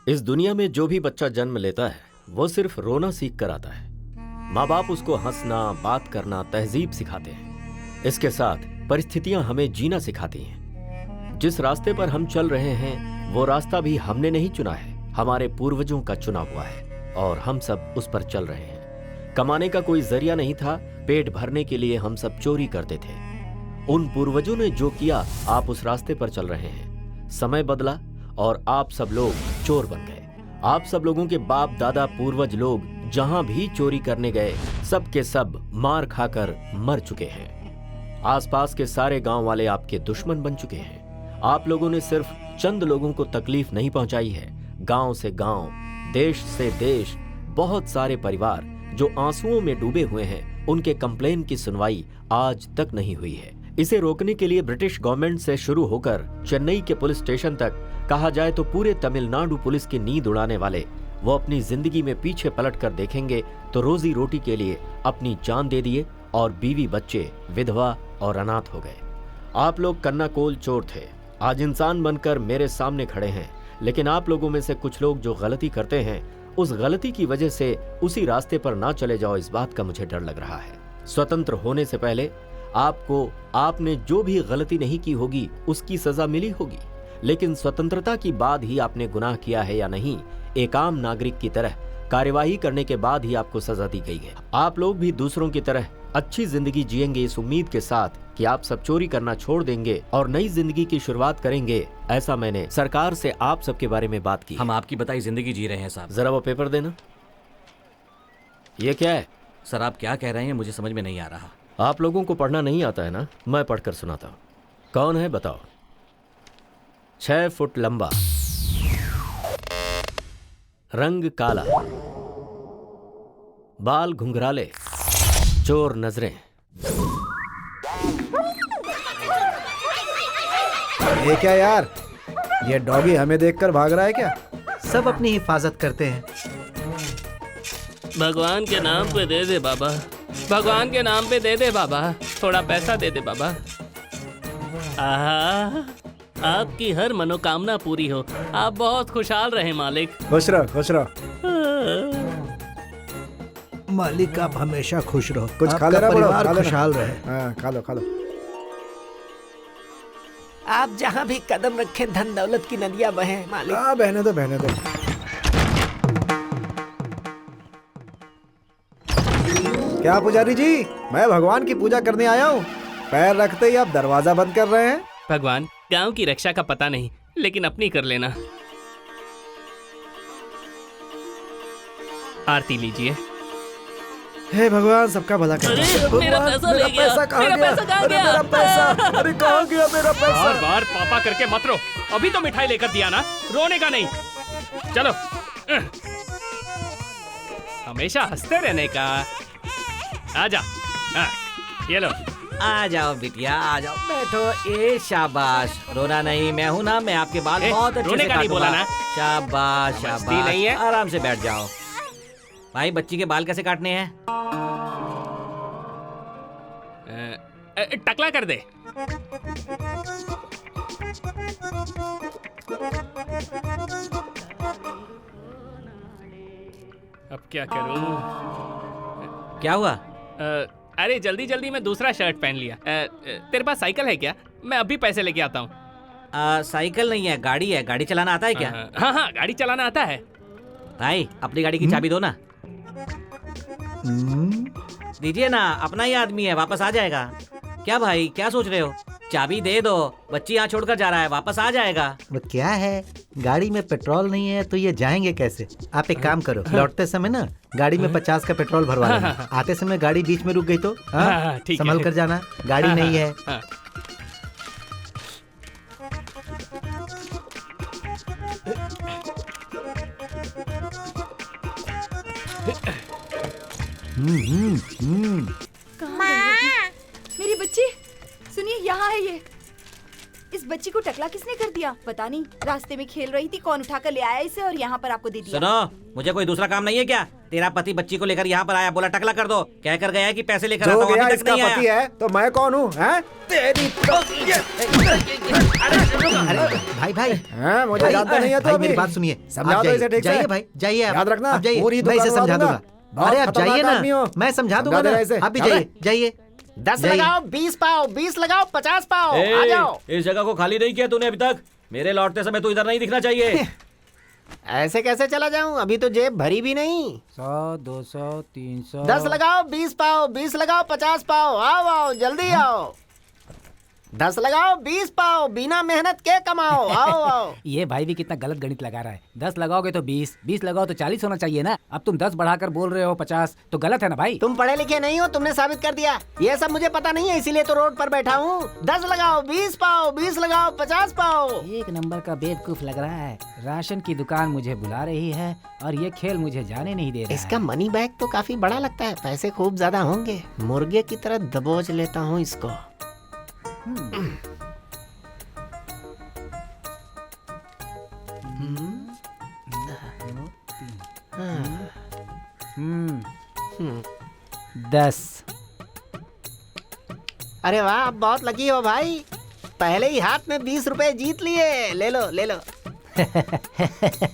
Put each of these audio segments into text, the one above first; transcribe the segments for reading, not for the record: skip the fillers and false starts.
इस दुनिया में जो भी बच्चा जन्म लेता है वो सिर्फ रोना सीख कर आता है। माँ बाप उसको हंसना, बात करना, तहजीब सिखाते हैं। इसके साथ परिस्थितियां हमें जीना सिखाती हैं। जिस रास्ते पर हम चल रहे हैं वो रास्ता भी हमने नहीं चुना है, हमारे पूर्वजों का चुना हुआ है और हम सब उस पर चल रहे हैं। कमाने का कोई जरिया नहीं था, पेट भरने के लिए हम सब चोरी करते थे। उन पूर्वजों ने जो किया, आप उस रास्ते पर चल रहे हैं। समय बदला और आप सब लोग चोर बन गए। आप सब लोगों के बाप दादा पूर्वज लोग जहां भी चोरी करने गए, सब के सब मार खाकर मर चुके हैं। आसपास के सारे गांव वाले आपके दुश्मन बन चुके हैं। आप लोगों ने सिर्फ चंद लोगों को तकलीफ नहीं पहुंचाई है, गांव से गांव, देश से देश, बहुत सारे परिवार जो आंसुओं में डूबे हुए हैं, उनके कंप्लेन की सुनवाई आज तक नहीं हुई है। इसे रोकने के लिए ब्रिटिश गवर्नमेंट से शुरू होकर चेन्नई के पुलिस स्टेशन तक, कहा जाए तो पूरे तमिलनाडु पुलिस की नींद उड़ाने वाले, वो अपनी जिंदगी में पीछे पलट कर देखेंगे तो रोजी रोटी के लिए अपनी जान दे दिए और बीवी बच्चे विधवा और अनाथ हो गए। आप लोग कन्नाकोल चोर थे, आज इंसान बनकर मेरे सामने खड़े हैं। लेकिन आप लोगों में से कुछ लोग जो गलती करते हैं, उस गलती की वजह से उसी रास्ते पर ना चले जाओ, इस बात का मुझे डर लग रहा है। स्वतंत्र होने से पहले आपको, आपने जो भी गलती नहीं की होगी उसकी सजा मिली होगी, लेकिन स्वतंत्रता की बाद ही आपने गुनाह किया है या नहीं, एक आम नागरिक की तरह कार्यवाही करने के बाद ही आपको सजा दी गई है। आप लोग भी दूसरों की तरह अच्छी जिंदगी जिएंगे इस उम्मीद के साथ कि आप सब चोरी करना छोड़ देंगे और नई जिंदगी की शुरुआत करेंगे। ऐसा मैंने सरकार से आप सबके बारे में बात की। हम आपकी बताई जिंदगी जी रहे हैं साहब। जरा वो पेपर देना। ये क्या है? सर आप क्या कह रहे हैं मुझे समझ में नहीं आ रहा। आप लोगों को पढ़ना नहीं आता है ना? मैं पढ़कर सुनाता हूँ। कौन है बताओ? 6 फुट लंबा, रंग काला, बाल घुंघराले, चोर नजरें। ये क्या यार, ये डॉगी हमें देखकर भाग रहा है क्या? सब अपनी हिफाजत करते हैं। भगवान के नाम पे दे दे बाबा, भगवान के नाम पे दे दे बाबा, थोड़ा पैसा दे दे बाबा। आहा, आपकी हर मनोकामना पूरी हो, आप बहुत खुशहाल रहे मालिक। खुश रहो, खुश रहो। मालिक आप हमेशा खुश रहो, कुछ खा आपका लेना बड़ो, परिवार खा लेना। खुशहाल रहे। हाँ, खा लो, खा लो। आप जहाँ भी कदम रखें धन दौलत की नदियाँ बहें मालिक। हाँ, बहने दो, बहने दो। क्या पुजारी जी, मैं भगवान की पूजा करने आया हूँ। पैर रखते ही आप दरवाजा बंद कर रहे हैं। भगवान, गांव की रक्षा का पता नहीं, लेकिन अपनी कर लेना। आरती लीजिए। हे भगवान, सबका भला कर। अरे, मेरा पैसा ले गया। पैसा कहाँ मेरा गया? पैसा कहाँ अरे गया? मेरा पैसा, अरे कहाँ गया मेरा पैसा? बार बार पापा करके मत रो, अभी तो मिठाई लेकर दिया ना, रोने का नहीं। चलो, हमेशा हंसते रहने का। आजा, ये लो। आ जाओ बिटिया, आ जाओ, बैठो। ए शाबाश, रोना नहीं, मैं हूं ना, मैं आपके बाल बहुत अच्छे रोने से का नहीं काटूंगा। बोला ना। शाबाश मस्ती शाबाश, नहीं है। आराम से बैठ जाओ। भाई बच्ची के बाल कैसे काटने हैं? टकला कर दे। अब क्या करूं? क्या हुआ? अरे जल्दी जल्दी में दूसरा शर्ट पहन लिया। तेरे पास साइकिल है क्या? मैं अभी पैसे लेके आता हूँ। साइकिल नहीं है, गाड़ी है। गाड़ी चलाना आता है क्या? हाँ हाँ, गाड़ी चलाना आता है। भाई अपनी गाड़ी की चाबी दो ना। दीजिए ना, अपना ही आदमी है, वापस आ जाएगा। क्या भाई, क्या सोच रहे हो? चाबी दे दो, बच्ची यहाँ छोड़कर जा रहा है, वापस आ जाएगा। वो क्या है, गाड़ी में पेट्रोल नहीं है तो ये जाएंगे कैसे? आप एक काम करो, लौटते समय ना गाड़ी में 50 का पेट्रोल भरवा लेना। आते समय गाड़ी बीच में रुक गई तो ठीक है। संभल कर जाना, गाड़ी नहीं है। माँ, मेरी बच्ची सुनिए, यहाँ है ये। इस बच्ची को टकला किसने कर दिया? पता नहीं, रास्ते में खेल रही थी, कौन उठाकर ले आया इसे और यहाँ पर आपको दे दिया। सुनो, मुझे कोई दूसरा काम नहीं है क्या? तेरा पति बच्ची को लेकर यहाँ पर आया, बोला टकला कर दो, कह कर गया है कि पैसे लेकर जो आता हूँ, गया अभी तक इसका नहीं पति आया। है तो मैं कौन हूँ? हैं? तेरी अरे भाई भाई हैं? मुझे भाई, जानता नहीं है तो भाई अभी मेरी बात सुनिए। समझा आप दो इसे ठीक से। जाइए भाई, जाइए आप। याद रखना, आप जाइए, पूरी मैं इसे दुकान समझा उड़ा दूंगा। दूंगा। अरे आप बहुत जाइए खतरनाक आदमी ना, हो। मैं समझा दूंगा समझा ना। दे इसे। आप भी अबे। जाइए, जाइए। 10 जाइए। लगाओ, 20 पाओ, 20 लगाओ, 50 पाओ, आ ए, जाओ। इस जगह को खाली नहीं किया तूने अभी तक। मेरे लौटते समय तू इधर नहीं दिखना चाहिए। ऐसे कैसे चला जाऊं? अभी तो जेब भरी भी नहीं। 100, 200, 300। 10 लगाओ, 20 पाओ, 20 लगाओ, 50 पाओ, आओ आओ, जल्दी आओ। 10 लगाओ, 20 पाओ, बिना मेहनत के कमाओ, आओ आओ। ये भाई भी कितना गलत गणित लगा रहा है। 10 लगाओगे तो 20, 20 लगाओ तो 40 होना चाहिए ना। अब तुम 10 बढ़ाकर बोल रहे हो 50, तो गलत है ना भाई। तुम पढ़े लिखे नहीं हो, तुमने साबित कर दिया। ये सब मुझे पता नहीं है, इसीलिए तो रोड पर बैठा हूँ। 10 लगाओ, 20 पाओ, 20 लगाओ, 50 पाओ। एक नंबर का बेवकूफ लग रहा है। राशन की दुकान मुझे बुला रही है और ये खेल मुझे जाने नहीं दे रहा इसका है। मनी बैग तो काफी बड़ा लगता है, पैसे खूब ज्यादा होंगे। मुर्गे की तरह दबोच लेता हूँ इसको। हम्म, 10। अरे वाह, आप बहुत लकी हो भाई। पहले ही हाथ में 20 रुपए जीत लिए। ले लो ले लो।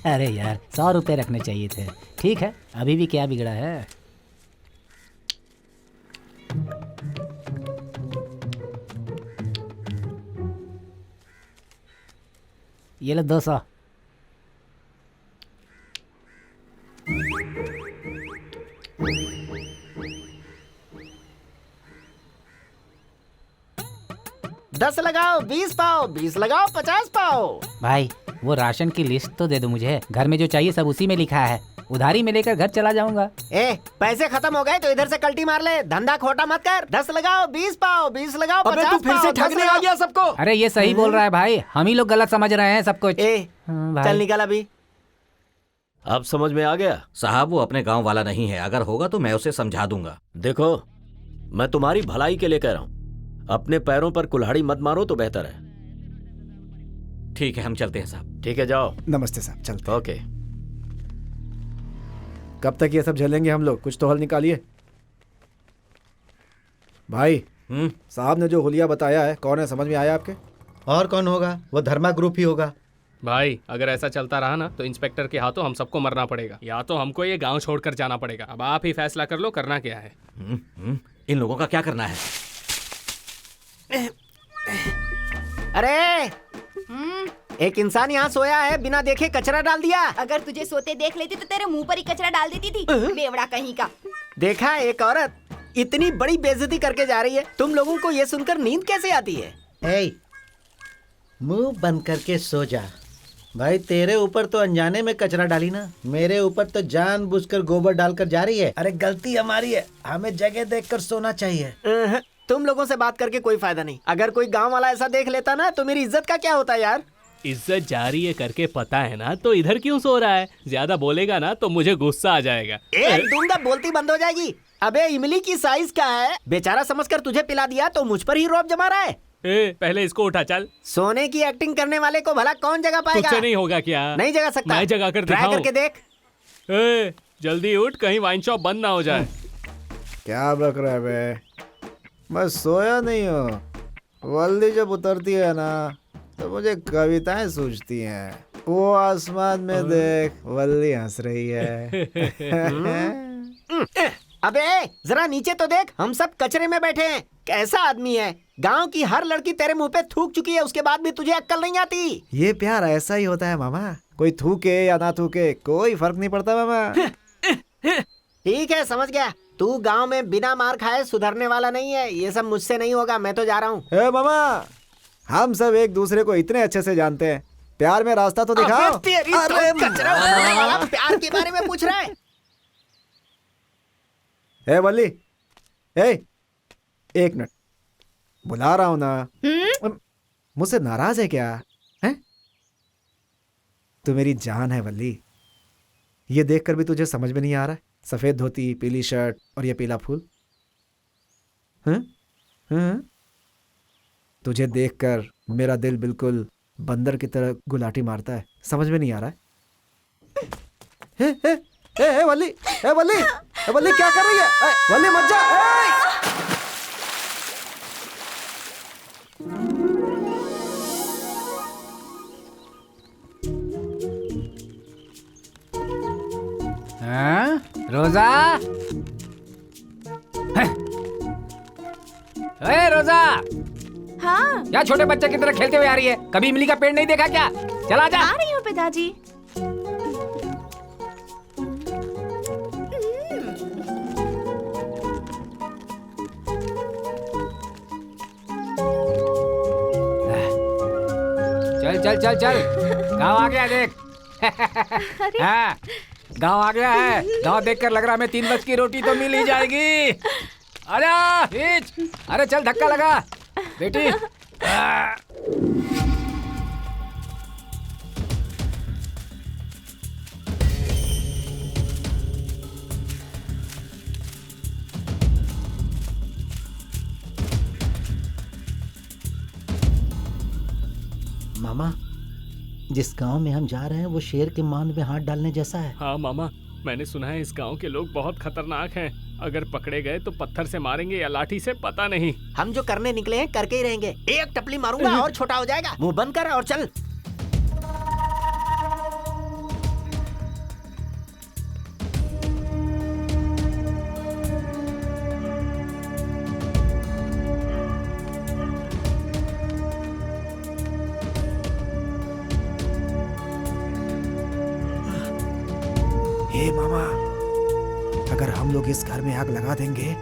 अरे यार, 100 रुपए रखने चाहिए थे। ठीक है, अभी भी क्या बिगड़ा है। ये लो 200। दस लगाओ, 20 पाओ, 20 लगाओ, 50 पाओ। भाई वो राशन की लिस्ट तो दे दो मुझे। घर में जो चाहिए सब उसी में लिखा है। उधारी में लेकर घर चला जाऊंगा। ए, पैसे खत्म हो गए तो इधर से कल्टी मार ले। धंधा खोटा मत कर। 10 लगाओ, 20 पाओ, 20 लगाओ, 50 पाओ। ठगने आ गया सबको। अरे ये सही बोल रहा है भाई, हम ही लोग गलत समझ रहे हैं सब कुछ। भाई। चल निकल अभी। अब समझ में आ गया? साहब वो अपने गांव वाला नहीं है, अगर होगा तो मैं उसे समझा दूंगा। देखो, मैं तुम्हारी भलाई के लिए कह रहा हूं। अपने पैरों पर कुल्हाड़ी मत मारो तो बेहतर है। ठीक है, हम चलते हैं साहब। ठीक है, जाओ। नमस्ते साहब, चलते। ओके। कब तक ये सब झेलेंगे हम लोग? कुछ तो हल निकालिए भाई। साहब ने जो हुलिया बताया है, कौन है, समझ में आया आपके? और कौन होगा? वो धर्मा ग्रुप ही होगा। भाई अगर ऐसा चलता रहा ना तो इंस्पेक्टर के हाथों हम सबको मरना पड़ेगा, या तो हमको ये गांव छोड़कर जाना पड़ेगा। अब आप ही फैसला कर लो, करना क्या है। इन लोगों का क्या करना है? अरे एक इंसान यहाँ सोया है, बिना देखे कचरा डाल दिया। अगर तुझे सोते देख लेती तो तेरे मुंह पर ही कचरा डाल देती थी, बेवड़ा कहीं का। देखा, एक औरत इतनी बड़ी बेइज्जती करके जा रही है। तुम लोगों को ये सुनकर नींद कैसे आती है? ए, मुंह बंद करके सो जा। भाई तेरे ऊपर तो अनजाने में कचरा डाली ना, मेरे ऊपर तो जानबूझकर गोबर डालकर जा रही है। अरे गलती हमारी है, हमें जगह देखकर सोना चाहिए। तुम लोगों से बात करके कोई फायदा नहीं। अगर कोई गांव वाला ऐसा देख लेता ना तो मेरी इज्जत का क्या होता यार। इज्जत जा रही है करके पता है ना, तो इधर क्यों सो रहा है? ज्यादा बोलेगा ना तो मुझे गुस्सा आ जाएगा। दूंगा, बोलती बंद हो जाएगी। अबे इमली की साइज क्या है? बेचारा समझकर तुझे पिला दिया तो मुझ पर ही रौब जमा रहा है। पहले इसको उठा। चल, सोने की एक्टिंग करने वाले को भला कौन जगा पाएगा? तुझसे नहीं होगा क्या? नहीं जगा सकता। मैं जगा कर ट्राई दिखाऊं। करके देख। जल्दी उठ, कहीं वाइन शॉप बंद ना हो जाए। क्या बक रहा है बे? मैं सोया नहीं हूँ। वल्दी जब उतरती है ना तो मुझे कविताएं सूझती हैं। वो आसमान में देख, वल्दी हंस रही है। अबे जरा नीचे तो देख, हम सब कचरे में बैठे हैं। कैसा आदमी है? गांव की हर लड़की तेरे मुंह पे थूक चुकी है, उसके बाद भी तुझे अक्ल नहीं आती। ये प्यार ऐसा ही होता है मामा। कोई थूके या ना थूके कोई फर्क नहीं पड़ता मामा। ठीक है, समझ गया। तू गांव में बिना मार खाए सुधरने वाला नहीं है। ये सब मुझसे नहीं होगा, मैं तो जा रहा हूँ। ए मामा, हम सब एक दूसरे को इतने अच्छे से जानते हैं, प्यार में रास्ता तो दिखाओ। अरे कचरा उठाने वाला प्यार के बारे में पूछ रहा है। ए वल्ली, एक मिनट, बुला रहा हूं ना। मुझसे नाराज है क्या? हैं? तू मेरी जान है वल्ली। ये देखकर भी तुझे समझ में नहीं आ रहा है? सफेद धोती, पीली शर्ट और ये पीला फूल। हैं? हैं? तुझे देखकर मेरा दिल बिल्कुल बंदर की तरह गुलाटी मारता है। समझ में नहीं आ रहा है। हे वल्ली, हे वल्ली, हे वल्ली क्या कर रही है? वल्ली मत जा। हाँ? रोजा, अरे रोजा, हाँ क्या छोटे बच्चे की तरह खेलते हुए आ रही है? कभी इमली का पेड़ नहीं देखा क्या? चला जा। आ रही हूँ पिताजी। चल चल चल चल, गाँव आ गया देख। हाँ, गाँव आ गया है। गाँव देखकर लग रहा है हमें 3 वक्त की रोटी तो मिल ही जाएगी। आजा, खींच। अरे चल, धक्का लगा बेटी। मामा, जिस गांव में हम जा रहे हैं वो शेर के मान में हाथ डालने जैसा है। हाँ मामा, मैंने सुना है इस गांव के लोग बहुत खतरनाक हैं। अगर पकड़े गए तो पत्थर से मारेंगे या लाठी से, पता नहीं। हम जो करने निकले हैं करके ही रहेंगे। एक टपली मारूंगा और छोटा हो जाएगा। मुंह बंद कर और चल। हे मामा, अगर हम लोग इस घर में आग लगा देंगे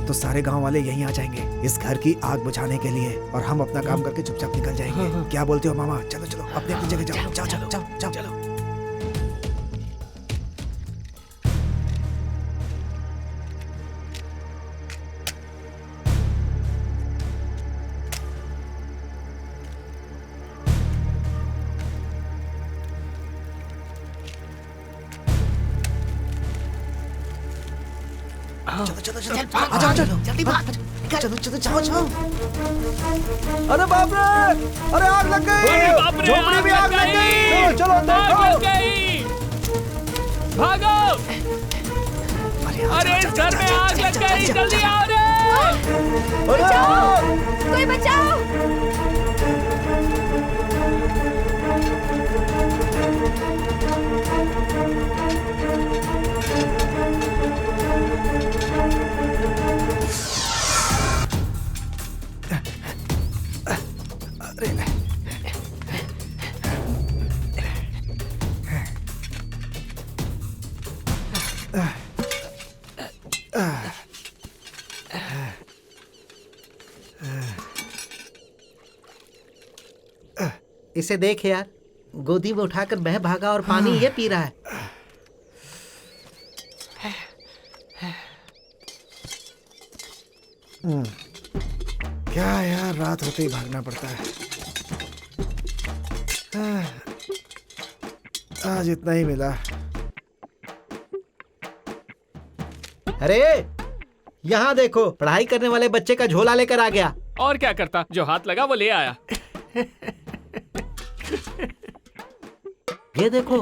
तो सारे गांव वाले यहीं आ जाएंगे इस घर की आग बुझाने के लिए, और हम अपना काम करके चुपचाप निकल जाएंगे। क्या बोलते हो मामा? चलो चलो, अपनी अपनी जगह जाओ। जाओ चलो, जाओ जाओ चलो। चलो चलो चलो, आ जाओ चलो, जल्दी भाग। चलो चलो, जाओ जाओ। अरे बाप रे, अरे आग लग गई। झोपड़ी में आग लग गई। चलो चलो भागो! अरे इस घर में आग लग गई, जल्दी आओ रे! बचाओ, कोई बचाओ। इसे देख यार, गोदी में उठाकर मैं भागा और पानी ये पी रहा है। क्या यार, रात होते ही भागना पड़ता है। आज इतना ही मिला। अरे यहाँ देखो, पढ़ाई करने वाले बच्चे का झोला लेकर आ गया। और क्या करता, जो हाथ लगा वो ले आया। ये देखो।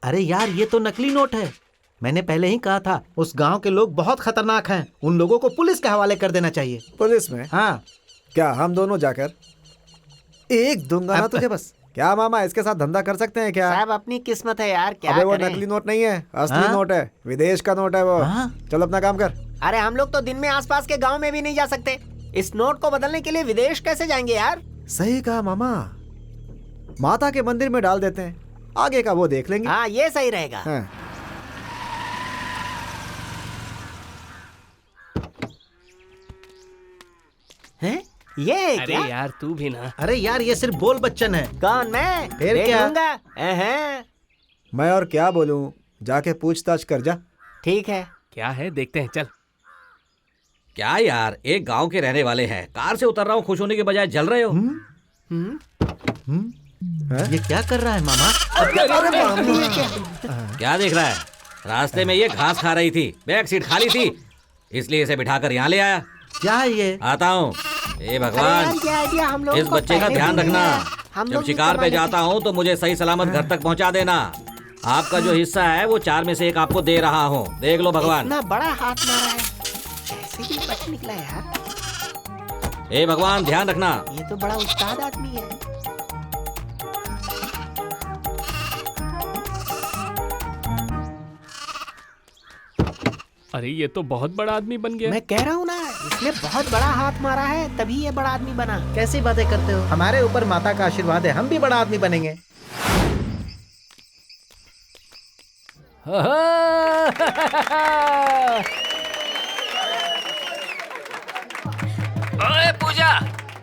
अरे यार, ये तो नकली नोट है। मैंने पहले ही कहा था, उस गांव के लोग बहुत खतरनाक हैं। उन लोगों को पुलिस के हवाले कर देना चाहिए। पुलिस में? हाँ। क्या हम दोनों जाकर एक दूंगा ना तुझे बस। क्या मामा, इसके साथ धंधा कर सकते हैं क्या? साहब अपनी किस्मत है यार, क्या अबे वो करें? नकली नोट नहीं है, असली हाँ? नोट है, विदेश का नोट है वो। हाँ? चल अपना काम कर। अरे हम लोग तो दिन में आसपास के गांव में भी नहीं जा सकते। इस नोट को बदलने के लिए विदेश कैसे जाएंगे यार? सही कहा मामा, माता के मंदिर में डाल देते हैं, आगे का वो देख लेंगे। हाँ, ये सही रहेगा। हाँ। हैं? ये है अरे क्या? यार तू भी ना। अरे यार, ये सिर्फ बोल बच्चन है। कौन? मैं फिर देख क्या? लूंगा। हैं? मैं और क्या बोलूं, जाके पूछताछ कर जा। ठीक है। क्या है देखते हैं, चल। क्या यार, एक गांव के रहने वाले हैं, कार से उतर रहा हूँ, खुश होने के बजाय जल रहे हो। ये क्या कर रहा है मामा? क्या देख रहा है? रास्ते में ये घास खा रही थी, बैक सीट खाली थी, इसलिए इसे बिठाकर यहाँ ले आया। क्या है ये? आता हूँ। ए भगवान, ये आइडिया हम लोगों इस को बच्चे का पहले ध्यान भी रखना। है। हम जब लोग शिकार पे भी जाता हूँ तो मुझे सही सलामत घर तक पहुँचा देना। आपका जो हिस्सा है वो 4 में से 1 आपको दे रहा हूँ। देख लो भगवान। इतना बड़ा हाथ मारा है, कैसे भी बच निकला यार। ए भगवान, ध्यान रखना। ये तो बड़ा उस्ताद आदमी है। अरे ये तो बहुत बड़ा आदमी बन गया। मैं कह रहा हूँ ना, इसने बहुत बड़ा हाथ मारा है, तभी ये बड़ा आदमी बना। कैसी बातें करते हो? हमारे ऊपर माता का आशीर्वाद है, हम भी बड़ा आदमी बनेंगे। ओए पूजा,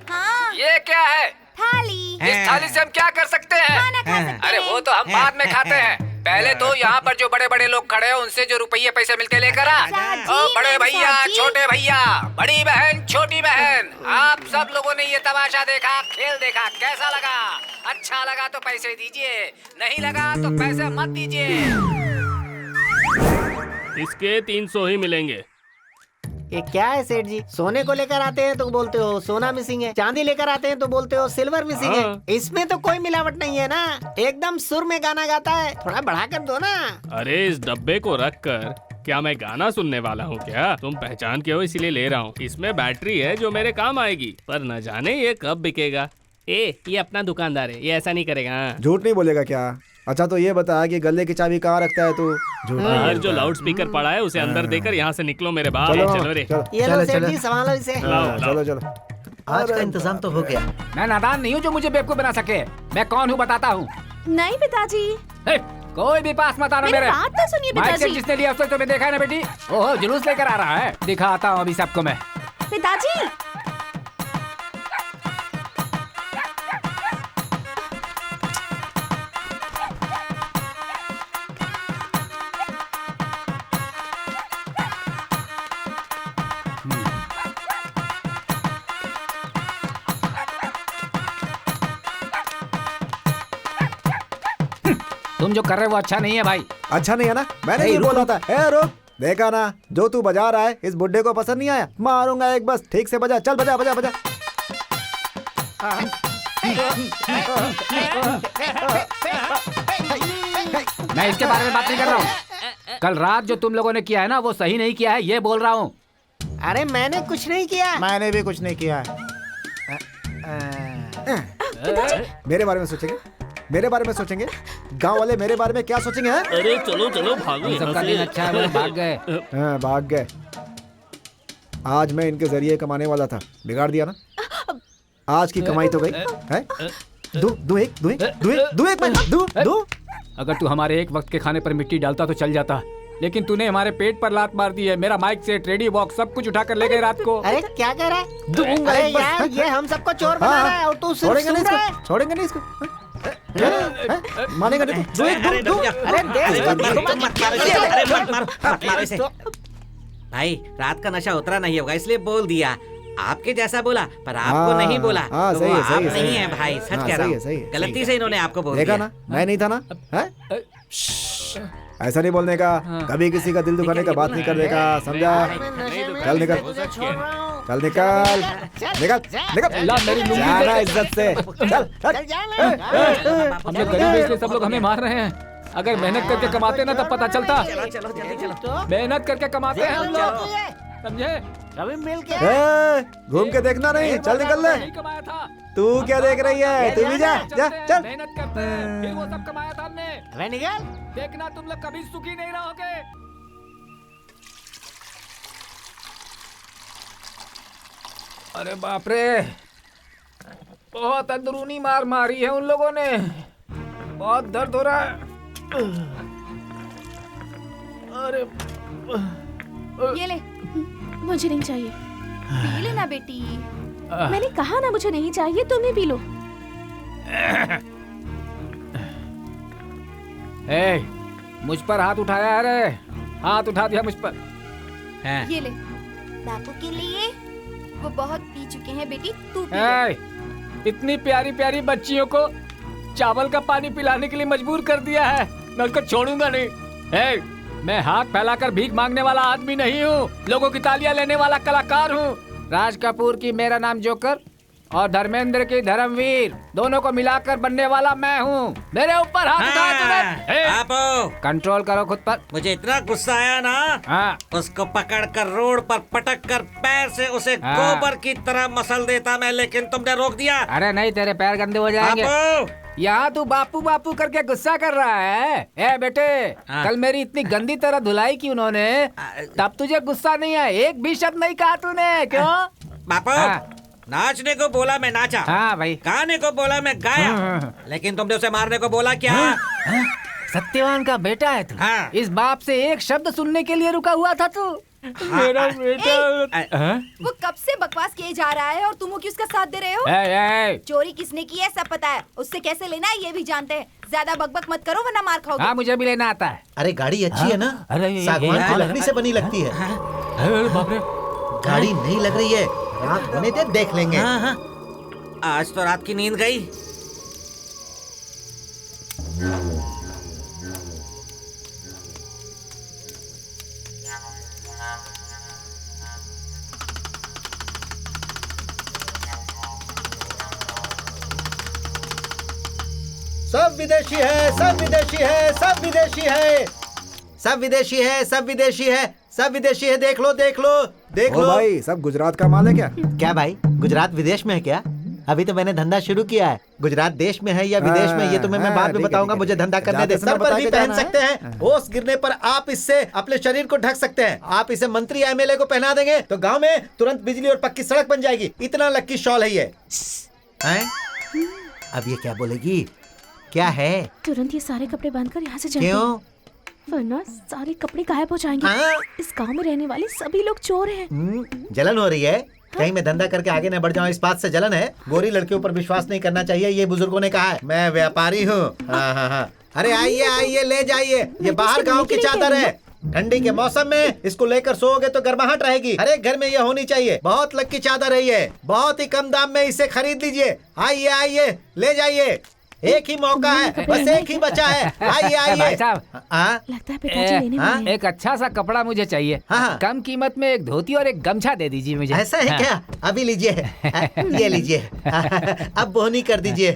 हाँ, ये क्या है? थाली इस थाली से हम क्या कर सकते हैं? खाना खा सकते अरे हैं। वो तो हम बाद में खाते हैं। पहले तो यहाँ पर जो बड़े बड़े लोग खड़े हैं उनसे जो रुपये पैसे मिलते लेकर आ। साजी, ओ बड़े भैया, साजी। छोटे भैया, बड़ी बहन, छोटी बहन, आप सब लोगों ने ये तमाशा देखा, खेल देखा, कैसा लगा? अच्छा लगा तो पैसे दीजिए, नहीं लगा तो पैसे मत दीजिए। इसके 300 ही मिलेंगे। ये क्या है सेठ जी? सोने को लेकर आते हैं तो बोलते हो सोना मिसिंग है, चांदी लेकर आते हैं तो बोलते हो सिल्वर मिसिंग है। हाँ। इसमें तो कोई मिलावट नहीं है ना, एकदम सुर में गाना गाता है। थोड़ा बढ़ा कर दो ना। अरे इस डब्बे को रख कर क्या मैं गाना सुनने वाला हूँ क्या? तुम पहचान के हो इसीलिए ले रहा हूँ। इसमें बैटरी है जो मेरे काम आएगी, पर न जाने ये कब बिकेगा। ये अपना दुकानदार है, ये ऐसा नहीं करेगा। झूठ नहीं बोलेगा क्या? अच्छा तो ये बता कि गले की चाबी कहाँ रखता है तू? झूठ नहीं बाहर बोलता। जो लाउड स्पीकर पड़ा है उसे अंदर देकर यहाँ से निकलो मेरे बाप। चलो चलो रे। चलो ये लो चलो, सेठ चलो। जी, संभालो इसे। चलो चलो। आज का इंतजाम तो हो गया। मैं नादान नहीं हूँ जो मुझे बेवकूफ बना सके। मैं कौन हूँ बताता हूँ। नहीं पिताजी, कोई भी पास मत आना मेरी मेरे। बात तो सुनिए माइक से पिताजी। जिसने लिया उसने तुम्हें देखा है ना बेटी? ओहो, जुलूस लेकर आ रहा है। दिखाता हूँ अभी सबको मैं। पिताजी तुम जो कर रहे हो वो अच्छा नहीं है भाई। अच्छा नहीं है ना? मैंने ये बोला था। ए रुक, देखा ना जो तू बजा रहा है इस बुड्ढे को पसंद नहीं आया। मारूंगा एक, बस ठीक से बजा। चल बजा बजा बजा। मैं इसके बारे में बात नहीं कर रहा हूँ। कल रात जो तुम लोगों ने किया है ना वो सही नहीं किया है, ये बोल रहा हूँ। अरे मैंने कुछ नहीं किया। मैंने भी कुछ नहीं किया। मेरे बारे में सोचेंगे, मेरे बारे में सोचेंगे। गांव वाले मेरे बारे में क्या सोचेंगे? हैं? अरे चलो चलो भागो तुम यहाँ सबका से। दिन अच्छा है, वो भाग गए। हाँ, भाग गए। आज मैं इनके जरिए कमाने वाला था, बिगाड़ दिया ना। आज की कमाई तो गई है। दो एक मैं दो। अगर तू हमारे एक वक्त के खाने पर मिट्टी डालता तो चल जाता, लेकिन तूने हमारे पेट पर लात मार दी है। मेरा माइक सेट, रेडियो बॉक्स सब कुछ उठा कर ले गए रात को। अरे क्या कह रहा है? दूंगा अरे एक बस। यार, ये हम सबको चोर बना रहा है और तू सिर्फ छोड़ेंगे नहीं सुन रहा है। इसको, छोड़ेंगे नहीं इसको। मानेगा नहीं तू? दो। अरे देख भाई रात का नशा उतरा नहीं होगा इसलिए बोल दिया। आपके जैसा बोला पर आपको हाँ, नहीं बोला। हाँ, तो सही वो है, सही आप है, सही नहीं है। है भाई, सच हाँ, कह रहा सही है, हूँ। सही है, गलती सही से इन्होंने आपको बोल देखा दिया। ना, मैं नहीं था ना। हैं? ऐसा नहीं बोलने का। कभी किसी का दिल दुखाने का बात नहीं कर देगा, समझा? चल निकल, चल निकल, निकल ला मेरी लुंगी जाना दे। इज्जत से। चल चल जाना। हम लोग गरीब हैं इसलिए सब लोग हमें मार रहे हैं। अगर मेहनत करके कमाते ना तब पता चलता। चलो चलो जल्दी चलो। मेहनत करके कमाते हैं हम लोग, समझे? कभी मिल के ए, घूम के देखना नहीं, चल निकल ले। नहीं कमाया था। तू क्या देख रही है? तू भी जा जा चल। मेहनत करते हैं, फिर वो सब कमाया था हमने। अबे निकल। देखना तुम लोग कभी सुखी नहीं रहोगे। अरे बाप रे, बहुत अंदरूनी मार मारी है उन लोगों ने। बहुत दर्द हो रहा है। अरे ये ले, मुझे नहीं चाहिए। पी लेना बेटी। मैंने कहा ना मुझे नहीं चाहिए, तुम ही पी लो। ए, मुझ पर हाथ उठाया है रे, हाथ उठा दिया मुझ पर। ये ले, बापू के लिए। वो बहुत पी चुके हैं बेटी, तू पी ले। ए, इतनी प्यारी प्यारी बच्चियों को चावल का पानी पिलाने के लिए मजबूर कर दिया है। मैं उसको छोड़ूंगा नहीं। मैं हाथ फैलाकर भीख मांगने वाला आदमी नहीं हूँ, लोगों की तालियां लेने वाला कलाकार हूँ। राज कपूर की मेरा नाम जोकर और धर्मेंद्र की धर्मवीर, दोनों को मिलाकर बनने वाला मैं हूँ। मेरे ऊपर हाथ उठा तुरंत। ए, आपो, कंट्रोल करो खुद पर। मुझे इतना गुस्सा आया ना, हाँ उसको पकड़कर रोड पर पटक कर पैर से उसे हाँ। गोबर की तरह मसल देता मैं, लेकिन तुमने रोक दिया। अरे नहीं, तेरे पैर गंदे हो जाएंगे। आपो, यहाँ तू बापू बापू करके गुस्सा कर रहा है। ए बेटे, हाँ। कल मेरी इतनी गंदी तरह धुलाई की उन्होंने, तब तुझे गुस्सा नहीं आया? एक भी शब्द नहीं कहा तूने, क्यों? बापू, हाँ। नाचने को बोला मैं नाचा, हाँ भाई। गाने को बोला मैं गाया, लेकिन तुमने उसे मारने को बोला क्या? सत्यवान का बेटा है तू। हाँ। इस बाप से एक शब्द सुनने के लिए रुका हुआ था तू। मेरा बेटा। वो कब से बकवास किए जा रहा है और तुम की उसका साथ दे रहे हो? चोरी किसने की है सब पता है, उससे कैसे लेना है ये भी जानते हैं। ज्यादा बकबक मत करो वरना मार खाओगे। हाँ, मुझे भी लेना आता है। अरे गाड़ी अच्छी है ना? अरे सागवान की लकड़ी से बनी लगती है। बाप रे। गाड़ी नहीं लग रही है, रात होने दे, देख लेंगे। हाँ, हाँ। आज तो रात की नींद गई। सब विदेशी है, सब विदेशी है, सब विदेशी है, सब विदेशी है, सब विदेशी है, सब विदेशी है। देख लो देख लो देख ओ लो। भाई, सब गुजरात का माल है क्या? क्या भाई, गुजरात विदेश में है क्या? अभी तो मैंने धंधा शुरू किया है। गुजरात देश में है या विदेश में, ये तुम्हें मैं बाद में बताऊंगा। मुझे धंधा करने दे। सर पर भी पहन सकते हैं, ओस गिरने पर आप इससे अपने शरीर को ढक सकते हैं। आप इसे मंत्री एमएलए को पहना देंगे तो गांव में तुरंत बिजली और पक्की सड़क बन जाएगी। इतना लक्की शॉल है ये। अब ये क्या बोलेगी? क्या है? तुरंत ये सारे कपड़े बांधकर यहाँ से जाइए, क्यों? वरना सारे कपड़े गायब हो जाएंगे। इस गांव में रहने वाले सभी लोग चोर हैं। जलन हो रही है? कहीं मैं धंधा करके आगे न बढ़ जाऊं, इस बात से जलन है? गोरी लड़कियों पर विश्वास नहीं करना चाहिए, ये बुजुर्गों ने कहा है। मैं व्यापारी हूँ। हाँ हाँ हाँ। अरे आइए आइए, ले जाइए। ये बाहर गांव की चादर है। ठंडी के मौसम में इसको लेकर सोओगे तो गर्माहट रहेगी। हर एक घर में ये होनी चाहिए। बहुत लक्की चादर है ये, बहुत ही कम दाम में इसे खरीद लीजिए। आइए आइए, ले जाइए। एक ही मौका है, बस एक ही बचा है। आइए आइए। भाई साहब, लगता है पिताजी लेने वाले हैं। एक अच्छा सा कपड़ा मुझे चाहिए। हाँ। कम कीमत में एक धोती और एक गमछा दे दीजिए मुझे। ऐसा है क्या? अभी लीजिए। ये लीजिए। अब बोहनी कर दीजिए।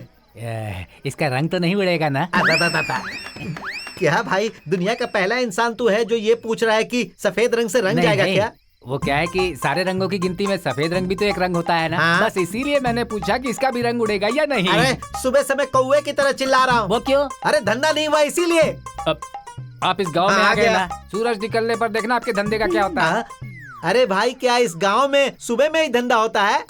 इसका रंग तो नहीं उड़ेगा ना? क्या भाई, दुनिया का पहला इंसान तू है जो ये पूछ रहा है कि सफेद रंग से रंग जाएगा क्या? वो क्या है कि सारे रंगों की गिनती में सफेद रंग भी तो एक रंग होता है ना। हाँ? बस इसीलिए मैंने पूछा कि इसका भी रंग उड़ेगा या नहीं। अरे सुबह से मैं कौवे की तरह चिल्ला रहा हूँ। वो क्यों? अरे धंधा नहीं हुआ इसीलिए। अब आप इस गांव में हाँ, आ गए गया। ना, सूरज निकलने पर देखना आपके धंधे का क्या होता है। हाँ? अरे भाई, क्या इस गांव में सुबह में ही धंधा होता है?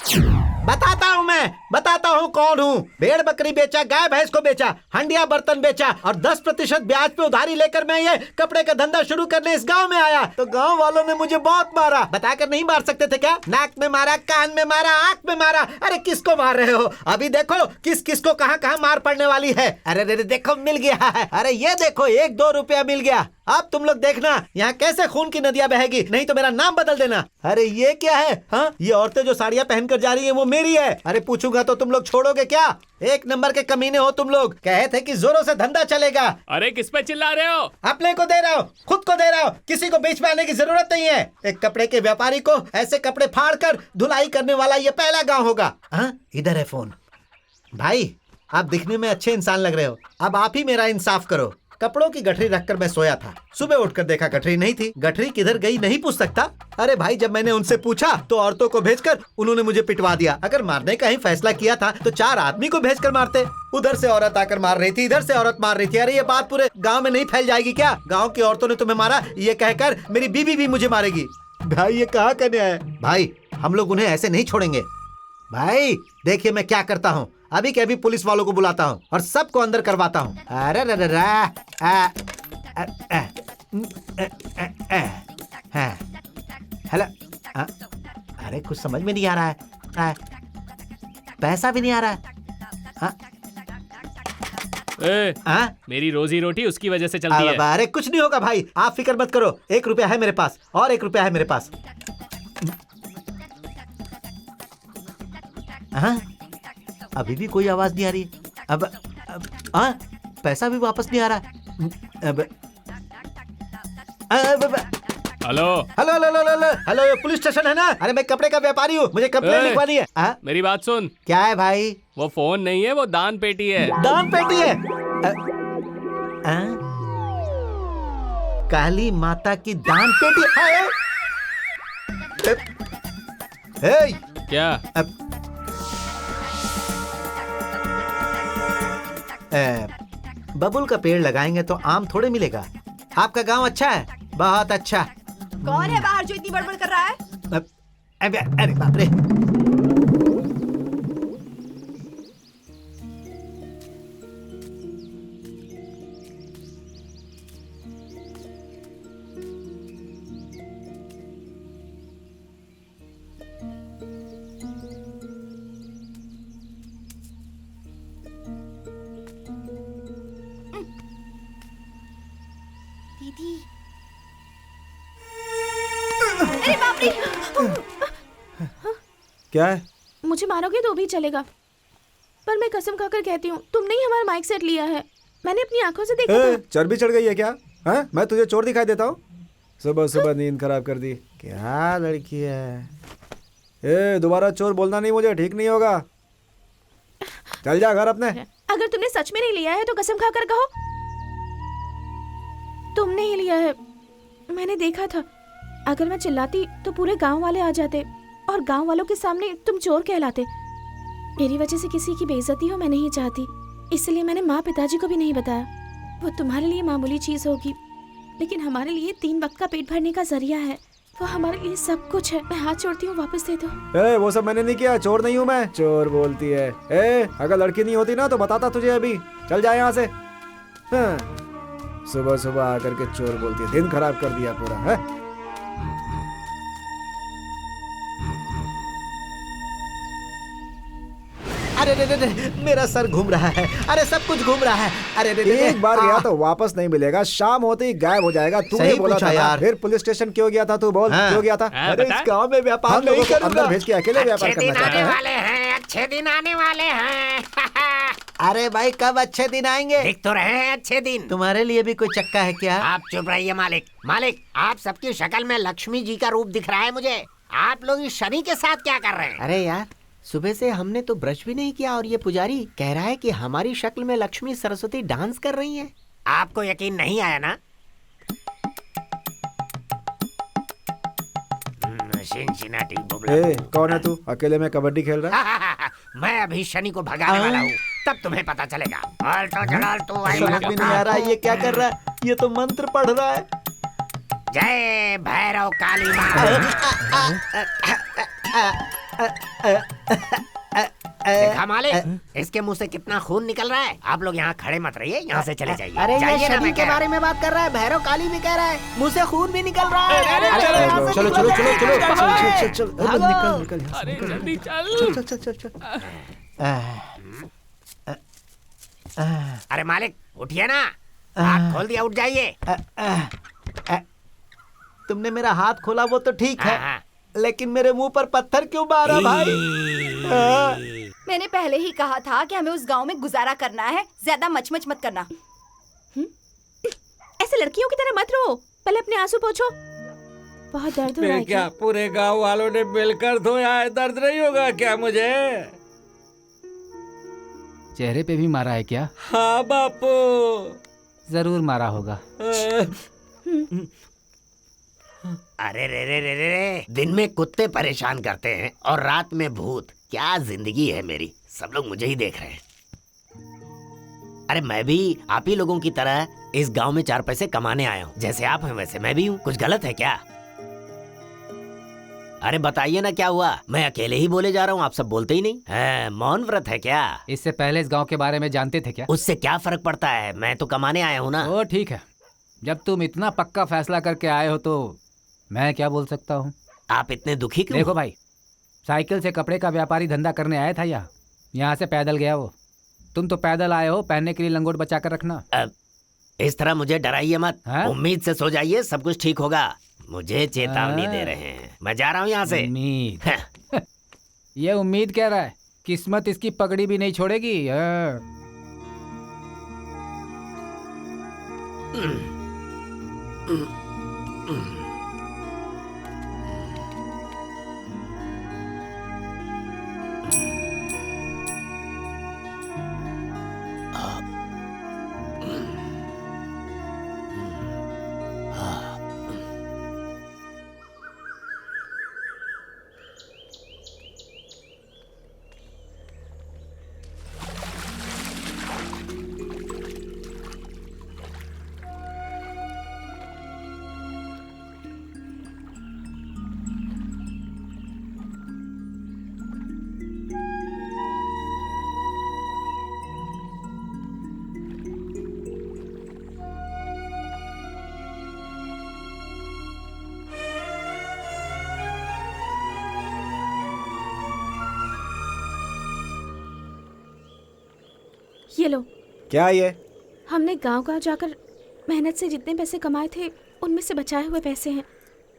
बताता हूँ कौन हूँ। भेड़ बकरी बेचा, गाय भैंस को बेचा, हंडिया बर्तन बेचा और 10% ब्याज पे उधारी लेकर मैं ये कपड़े का धंधा शुरू करने इस गांव में आया। तो गांव वालों ने मुझे बहुत मारा। बताकर नहीं मार सकते थे क्या? नाक में मारा, कान में मारा, आंख में मारा। अरे किसको मार रहे हो? अभी देखो किस किस को कहाँ कहाँ मार पड़ने वाली है। अरे देखो, मिल गया है। अरे ये देखो, 1-2 रुपया मिल गया। अब तुम लोग देखना यहाँ कैसे खून की नदियाँ बहेगी, नहीं तो मेरा नाम बदल देना। अरे ये क्या है? हाँ, ये औरतें जो साड़ियाँ पहनकर जा रही हैं वो मेरी है। अरे पूछूंगा तो तुम लोग छोड़ोगे क्या? एक नंबर के कमीने हो तुम लोग। कहे थे कि जोरों से धंधा चलेगा। अरे किस पे चिल्ला रहे हो? अपने को दे रहा हूँ, खुद को दे रहा हूँ, किसी को बीच में आने की जरूरत नहीं है। एक कपड़े के व्यापारी को ऐसे कपड़े फाड़ कर धुलाई करने वाला ये पहला गाँव होगा। हाँ, इधर है फोन। भाई, आप दिखने में अच्छे इंसान लग रहे हो, अब आप ही मेरा इंसाफ करो। कपड़ों की गठरी रखकर मैं सोया था, सुबह उठकर देखा गठरी नहीं थी। गठरी किधर गई नहीं पूछ सकता। अरे भाई, जब मैंने उनसे पूछा तो औरतों को भेजकर उन्होंने मुझे पिटवा दिया। अगर मारने का ही फैसला किया था तो 4 आदमी को भेजकर मारते। उधर से औरत आकर मार रही थी, इधर से औरत मार रही थी। अरे ये बात पूरे गाँव में नहीं फैल जाएगी क्या? गाँव की औरतों ने तुम्हें मारा ये कहकर मेरी बीवी भी मुझे मारेगी। भाई ये कहाँ करने आया? भाई, हम लोग उन्हें ऐसे नहीं छोड़ेंगे। भाई देखिए मैं क्या करता हूँ, अभी के अभी पुलिस वालों को बुलाता हूँ और सबको अंदर करवाता हूँ। अरे हेलो। अरे कुछ समझ में नहीं आ रहा है, पैसा भी नहीं आ रहा है। मेरी रोजी रोटी उसकी वजह से चलती है। अरे कुछ नहीं होगा भाई, आप फिक्र मत करो। 1 रुपया है मेरे पास और 1 रुपया है मेरे पास। हाँ, अभी भी कोई आवाज नहीं आ रही। अब पैसा भी वापस नहीं आ रहा। अब hello. Hello hello hello hello hello, ये पुलिस स्टेशन है ना? अरे मैं कपड़े का व्यापारी हूँ, मुझे कंप्लेंट ए! लिखवानी है। मेरी बात सुन। क्या है भाई? वो फोन नहीं है, वो दान पेटी है। दान पेटी है? काली माता की दान पेटी है? क्या? बबुल का पेड़ लगाएंगे तो आम थोड़े मिलेगा। आपका गांव अच्छा है, बहुत अच्छा। कौन है बाहर जो इतनी बड़बड़ कर रहा है? अरे बाप रे। दीदी। अरे बाप रे। क्या है? मुझे मारोगे तो भी चलेगा, पर मैं कसम खाकर कहती हूँ तुमने ही हमारा माइक सेट लिया है। मैंने अपनी आंखों से देखा था। चर्बी चढ़ गई है क्या? हाँ, मैं तुझे चोर दिखाई देता हूँ? सुबह सुबह नींद खराब कर दी। क्या लड़की है? दोबारा चोर बोलना नहीं, मुझे ठीक नहीं होगा। चल जा घर अपने। अगर तुमने सच में नहीं लिया है तो कसम खाकर कहो तुमने ही लिया है। मैंने देखा था, अगर मैं चिल्लाती तो पूरे गांव वाले आ जाते और गांव वालों के सामने तुम चोर कहलाते। मेरी वजह से किसी की बेइज्जती हो मैं नहीं चाहती, इसलिए मैंने माँ पिताजी को भी नहीं बताया। वो तुम्हारे लिए मामूली चीज होगी, लेकिन हमारे लिए 3 वक्त का पेट भरने का जरिया है। वो हमारे लिए सब कुछ है। मैं हाथ जोड़ती हूँ, वापस दे दो। वो सब मैंने नहीं किया, चोर नहीं हूँ मैं। चोर बोलती है। अगर लड़की नहीं होती ना तो बताता तुझे अभी। चल जाए यहाँ से। सुबह सुबह आकर के चोर बोलती है, दिन खराब कर दिया पूरा है। अरे रे रे रे, मेरा सर घूम रहा है। अरे सब कुछ घूम रहा है। अरे रे रे रे, एक बार गया तो वापस नहीं मिलेगा, शाम होते ही गायब हो जाएगा। तूने सही बोला पूछा था ना। यार। फिर पुलिस स्टेशन क्यों गया था? तू बोल, क्यों गया था? अरे इस गांव में व्यापार हम लोगों नहीं को अंदर करूंगा। भेज के अकेले व्यापार करना चाहता है। वाले हैं, अच्छे दिन आने वाले हैं। अरे भाई कब अच्छे दिन आएंगे? देख तो रहे हैं अच्छे दिन। तुम्हारे लिए भी कोई चक्का है क्या? आप चुप रहिए मालिक। मालिक, आप सबकी शक्ल में लक्ष्मी जी का रूप दिख रहा है मुझे। आप लोग इस शनि के साथ क्या कर रहे हैं? अरे यार, सुबह से हमने तो ब्रश भी नहीं किया और ये पुजारी कह रहा है कि हमारी शक्ल में लक्ष्मी सरस्वती डांस कर रही हैं। आपको यकीन नहीं आया ना? शिनशिनाटी बुबला। कौन है तू? अकेले में कबड्डी खेल रहा है? मैं अभी शनि को भगाने वाला हूँ, तब तुम्हें पता चलेगा। आल्टो जलाल्टो आई समझ में नहीं आ रहा है ये क्या कर रहा है। ये तो मंत्र पढ़ रहा है। जय भैरव काली माँ। देखा मालिक, इसके मुंह से कितना खून निकल रहा है। आप लोग यहाँ खड़े मत रहिए, यहाँ से चले जाइए। अरे ये जाइए ना, शनि मैं के कह रहा बारे में बात कर रहा है, भैरव काली भी कह रहा है, मुंह से खून भी निकल रहा है। चलो चलो चलो चलो चल चल चल। भागो। निकल निकल। अरे जल्दी चल। चल चल चल चल। अरे मालिक उठिए ना, हाथ खोल दिया, उठ जाइए। तुमने मेरा हाथ खोला वो तो ठीक है, हाँ। लेकिन मेरे मुंह पर पत्थर क्यों मारा भाई? मैंने पहले ही कहा था कि हमें उस गांव में गुजारा करना है, ज्यादा मचमच मत करना। ऐसे लड़कियों की तरह मत रो, पहले अपने आंसू पोंछो। बहुत दर्द हो रहा है क्या? पूरे गांव वालों ने मिलकर धोया है, दर्द नहीं होगा क्या मुझे? चेहरे पे भी मारा है क्या? हाँ बापू, जरूर मारा होगा। अरे रे रे रे रे रे, दिन में कुत्ते परेशान करते हैं और रात में भूत। क्या जिंदगी है मेरी, सब लोग मुझे ही देख रहे हैं। अरे मैं भी आप ही लोगों की तरह इस गांव में 4 पैसे कमाने आया हूँ। जैसे आप हैं वैसे मैं भी हूँ। कुछ गलत है क्या? अरे बताइए ना क्या हुआ? मैं अकेले ही बोले जा रहा हूँ, आप सब बोलते ही नहीं हैं। मौन व्रत है क्या? इससे पहले इस गांव के बारे में जानते थे क्या? उससे क्या फर्क पड़ता है, मैं तो कमाने आया हूँ ना। ओ ठीक है, जब तुम इतना पक्का फैसला करके आए हो तो मैं क्या बोल सकता हूँ। आप इतने दुखी क्यों? देखो भाई, साइकिल से कपड़े का व्यापारी धंधा करने आया था यहाँ से पैदल गया वो। तुम तो पैदल आए हो, पहनने के लिए लंगोट बचा कर रखना। इस तरह मुझे डराइए मत। हाँ? उम्मीद से सो जाइए, सब कुछ ठीक होगा। मुझे चेतावनी दे रहे हैं, मैं जा रहा हूँ यहाँ से। उम्मीद ये उम्मीद कह रहा है, किस्मत इसकी पगड़ी भी नहीं छोड़ेगी। ये लो। क्या ये? हमने गांव-गांव जाकर मेहनत से जितने पैसे कमाए थे उनमें से बचाए हुए पैसे हैं।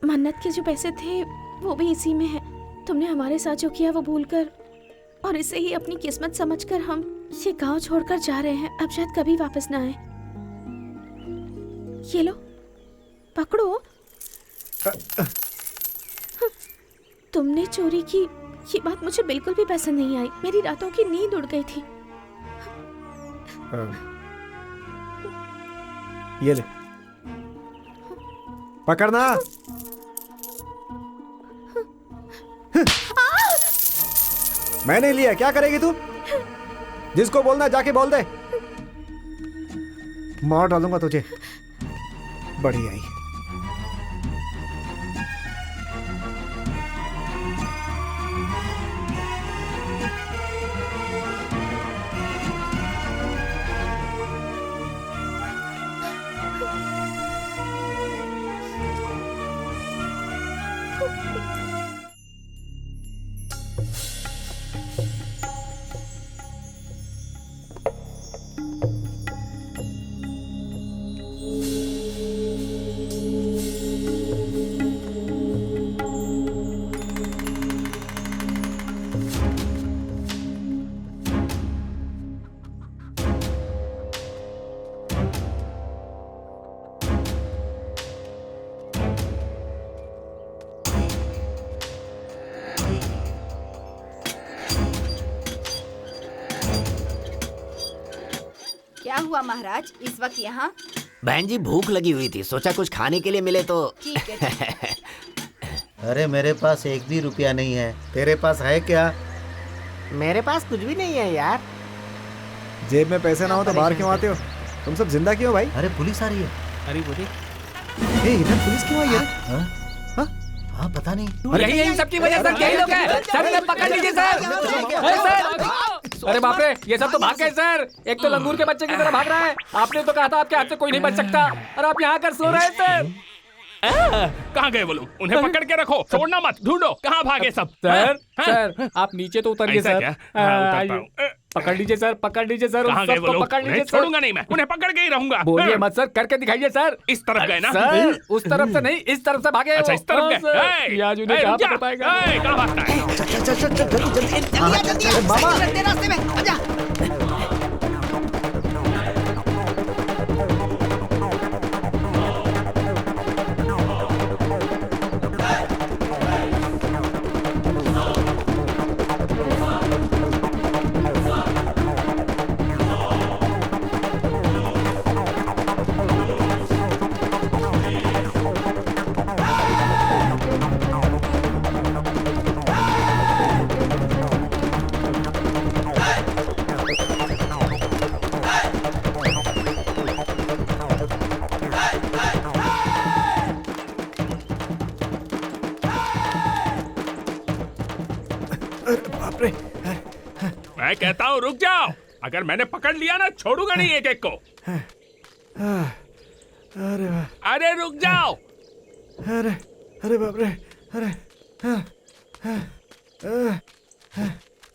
मन्नत के जो पैसे थे वो भी इसी में है। तुमने हमारे साथ जो किया वो भूलकर और इसे ही अपनी किस्मत समझकर हम ये गांव छोड़कर जा रहे हैं। अब शायद कभी वापस ना आए। ये लो, पकड़ो। तुमने चोरी की ये बात मुझे बिल्कुल भी पसंद नहीं आई। मेरी रातों की नींद उड़ गई थी। ये ले, पकड़ना। मैंने लिया, क्या करेगी तू? जिसको बोलना जाके बोल दे। मार डालूंगा तुझे। बढ़िया ही। क्या हुआ महाराज इस वक्त यहाँ? बहन जी भूख लगी हुई थी, सोचा कुछ खाने के लिए मिले तो। ठीक है। अरे मेरे पास एक भी रुपया नहीं है। तेरे पास है क्या? मेरे पास कुछ भी नहीं है यार। जेब में पैसे ना हो तो बाहर क्यों आते हो? तुम सब जिंदा क्यों भाई? अरे पुलिस आ रही है। अरे बोले इधर पुलिस क्यों आई है? हाँ पता नहीं। यही सबकी वजह सर, यही लोग हैं सर। इन्हें पकड़ लीजिए सर। अरे बाप रे, ये सब तो भाग गए सर। एक तो लंगूर के बच्चे की तरह भाग रहा है। आपने तो कहा था आपके हाथ से कोई नहीं बच सकता, और आप यहाँ कर सो रहे हैं सर। कहाँ गए वो लोग? उन्हें पकड़ के रखो, छोड़ना मत, ढूंढो कहाँ भागे सब। सर सर आप नीचे तो उतरिए ऐसा सर। क्या? हाँ, उतरता हूँ। पकड़ लीजिए सर, पकड़ लीजिए सर। कहाँ गए वो लोग? पकड़ लीजिए उन्हें सर। छोड़ूंगा नहीं मैं, उन्हें पकड़ के ही रहूंगा। बोलिए मत सर, करके दिखाइए सर। इस तरफ गए ना? सर उस तरफ से नहीं, इस तरफ से भागे। अच्छा, इस तरफ गए। गए। आज उन्हें कहाँ पकड़ पाएगा? कहाँ भागता है? जल्दी रास्ते में आजा। मैं कहता हूँ रुक जाओ। अगर मैंने पकड़ लिया ना, छोड़ूंगा नहीं एक एक को। अरे रुक जाओ। अरे बाप रे। अरे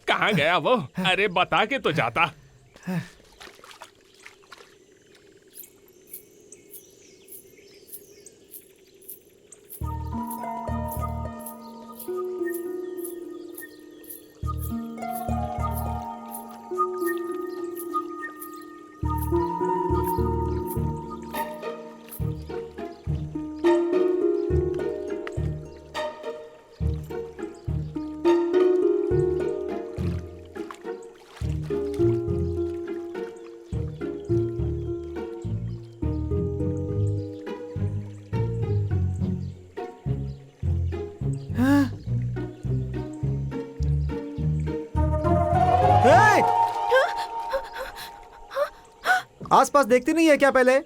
कहाँ गया वो? अरे बता के तो जाता। आसपास देखती नहीं है क्या? पहले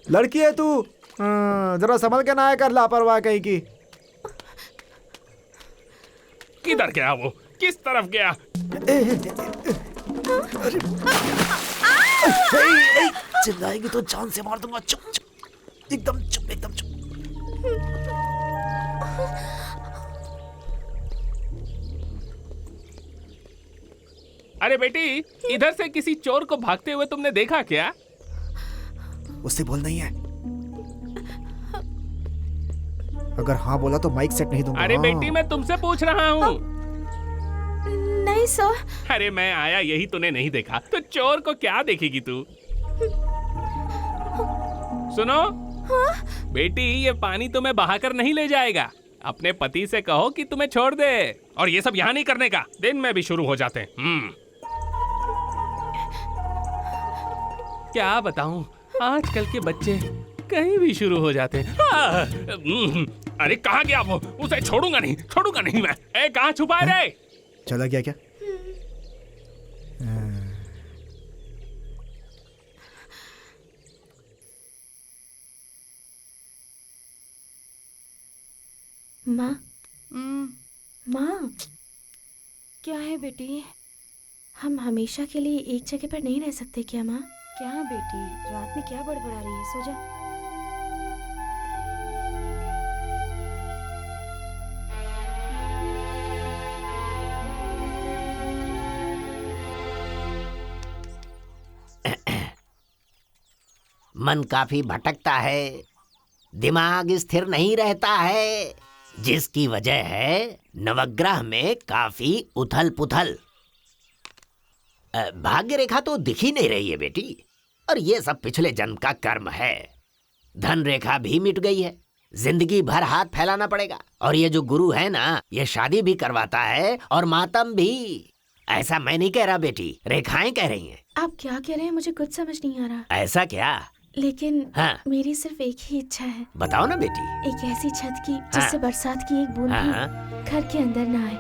लड़की है तू, जरा संभल के ना आया कर, लापरवाह कहीं की। किधर गया वो? किस तरफ गया? चिल्लाएगी तो जान से मार दूंगा। चुप चुप, एकदम चुप, एकदम चुप। अरे बेटी, इधर से किसी चोर को भागते हुए तुमने देखा क्या? उससे बोल नहीं है। अगर हाँ बोला तो माइक सेट नहीं दूंगा। अरे बेटी, मैं तुमसे पूछ रहा हूँ। नहीं सर। अरे मैं आया यही तूने नहीं देखा तो चोर को क्या देखेगी तू? सुनो बेटी, ये पानी तुम्हें बहाकर नहीं ले जाएगा। अपने पति से कहो कि तुम्हें छोड़ दे। और ये सब यहाँ नहीं करने का, दिन में भी शुरू हो जाते हैं। क्या बताऊं, आजकल के बच्चे कहीं भी शुरू हो जाते हैं। अरे कहाँ गया वो? उसे छोड़ूंगा नहीं मैं। ए, कहाँ छुपा है रे? चला गया क्या? माँ, माँ, क्या है बेटी? हम हमेशा के लिए एक जगह पर नहीं रह सकते क्या माँ? क्या बेटी, रात में क्या बड़बड़ा रही है? सो जा। मन काफी भटकता है, दिमाग स्थिर नहीं रहता है, जिसकी वजह है नवग्रह में काफी उथल पुथल। भाग्य रेखा तो दिख ही नहीं रही है बेटी, और ये सब पिछले जन्म का कर्म है। धन रेखा भी मिट गई है, जिंदगी भर हाथ फैलाना पड़ेगा। और ये जो गुरु है ना, ये शादी भी करवाता है और मातम भी। ऐसा मैं नहीं कह रहा बेटी, रेखाएं कह रही हैं। आप क्या कह रहे हैं मुझे कुछ समझ नहीं आ रहा। ऐसा क्या? लेकिन हाँ। मेरी सिर्फ एक ही इच्छा है। बताओ ना बेटी। एक ऐसी छत की जिससे बरसात की एक बूंद भी घर के अंदर ना आए।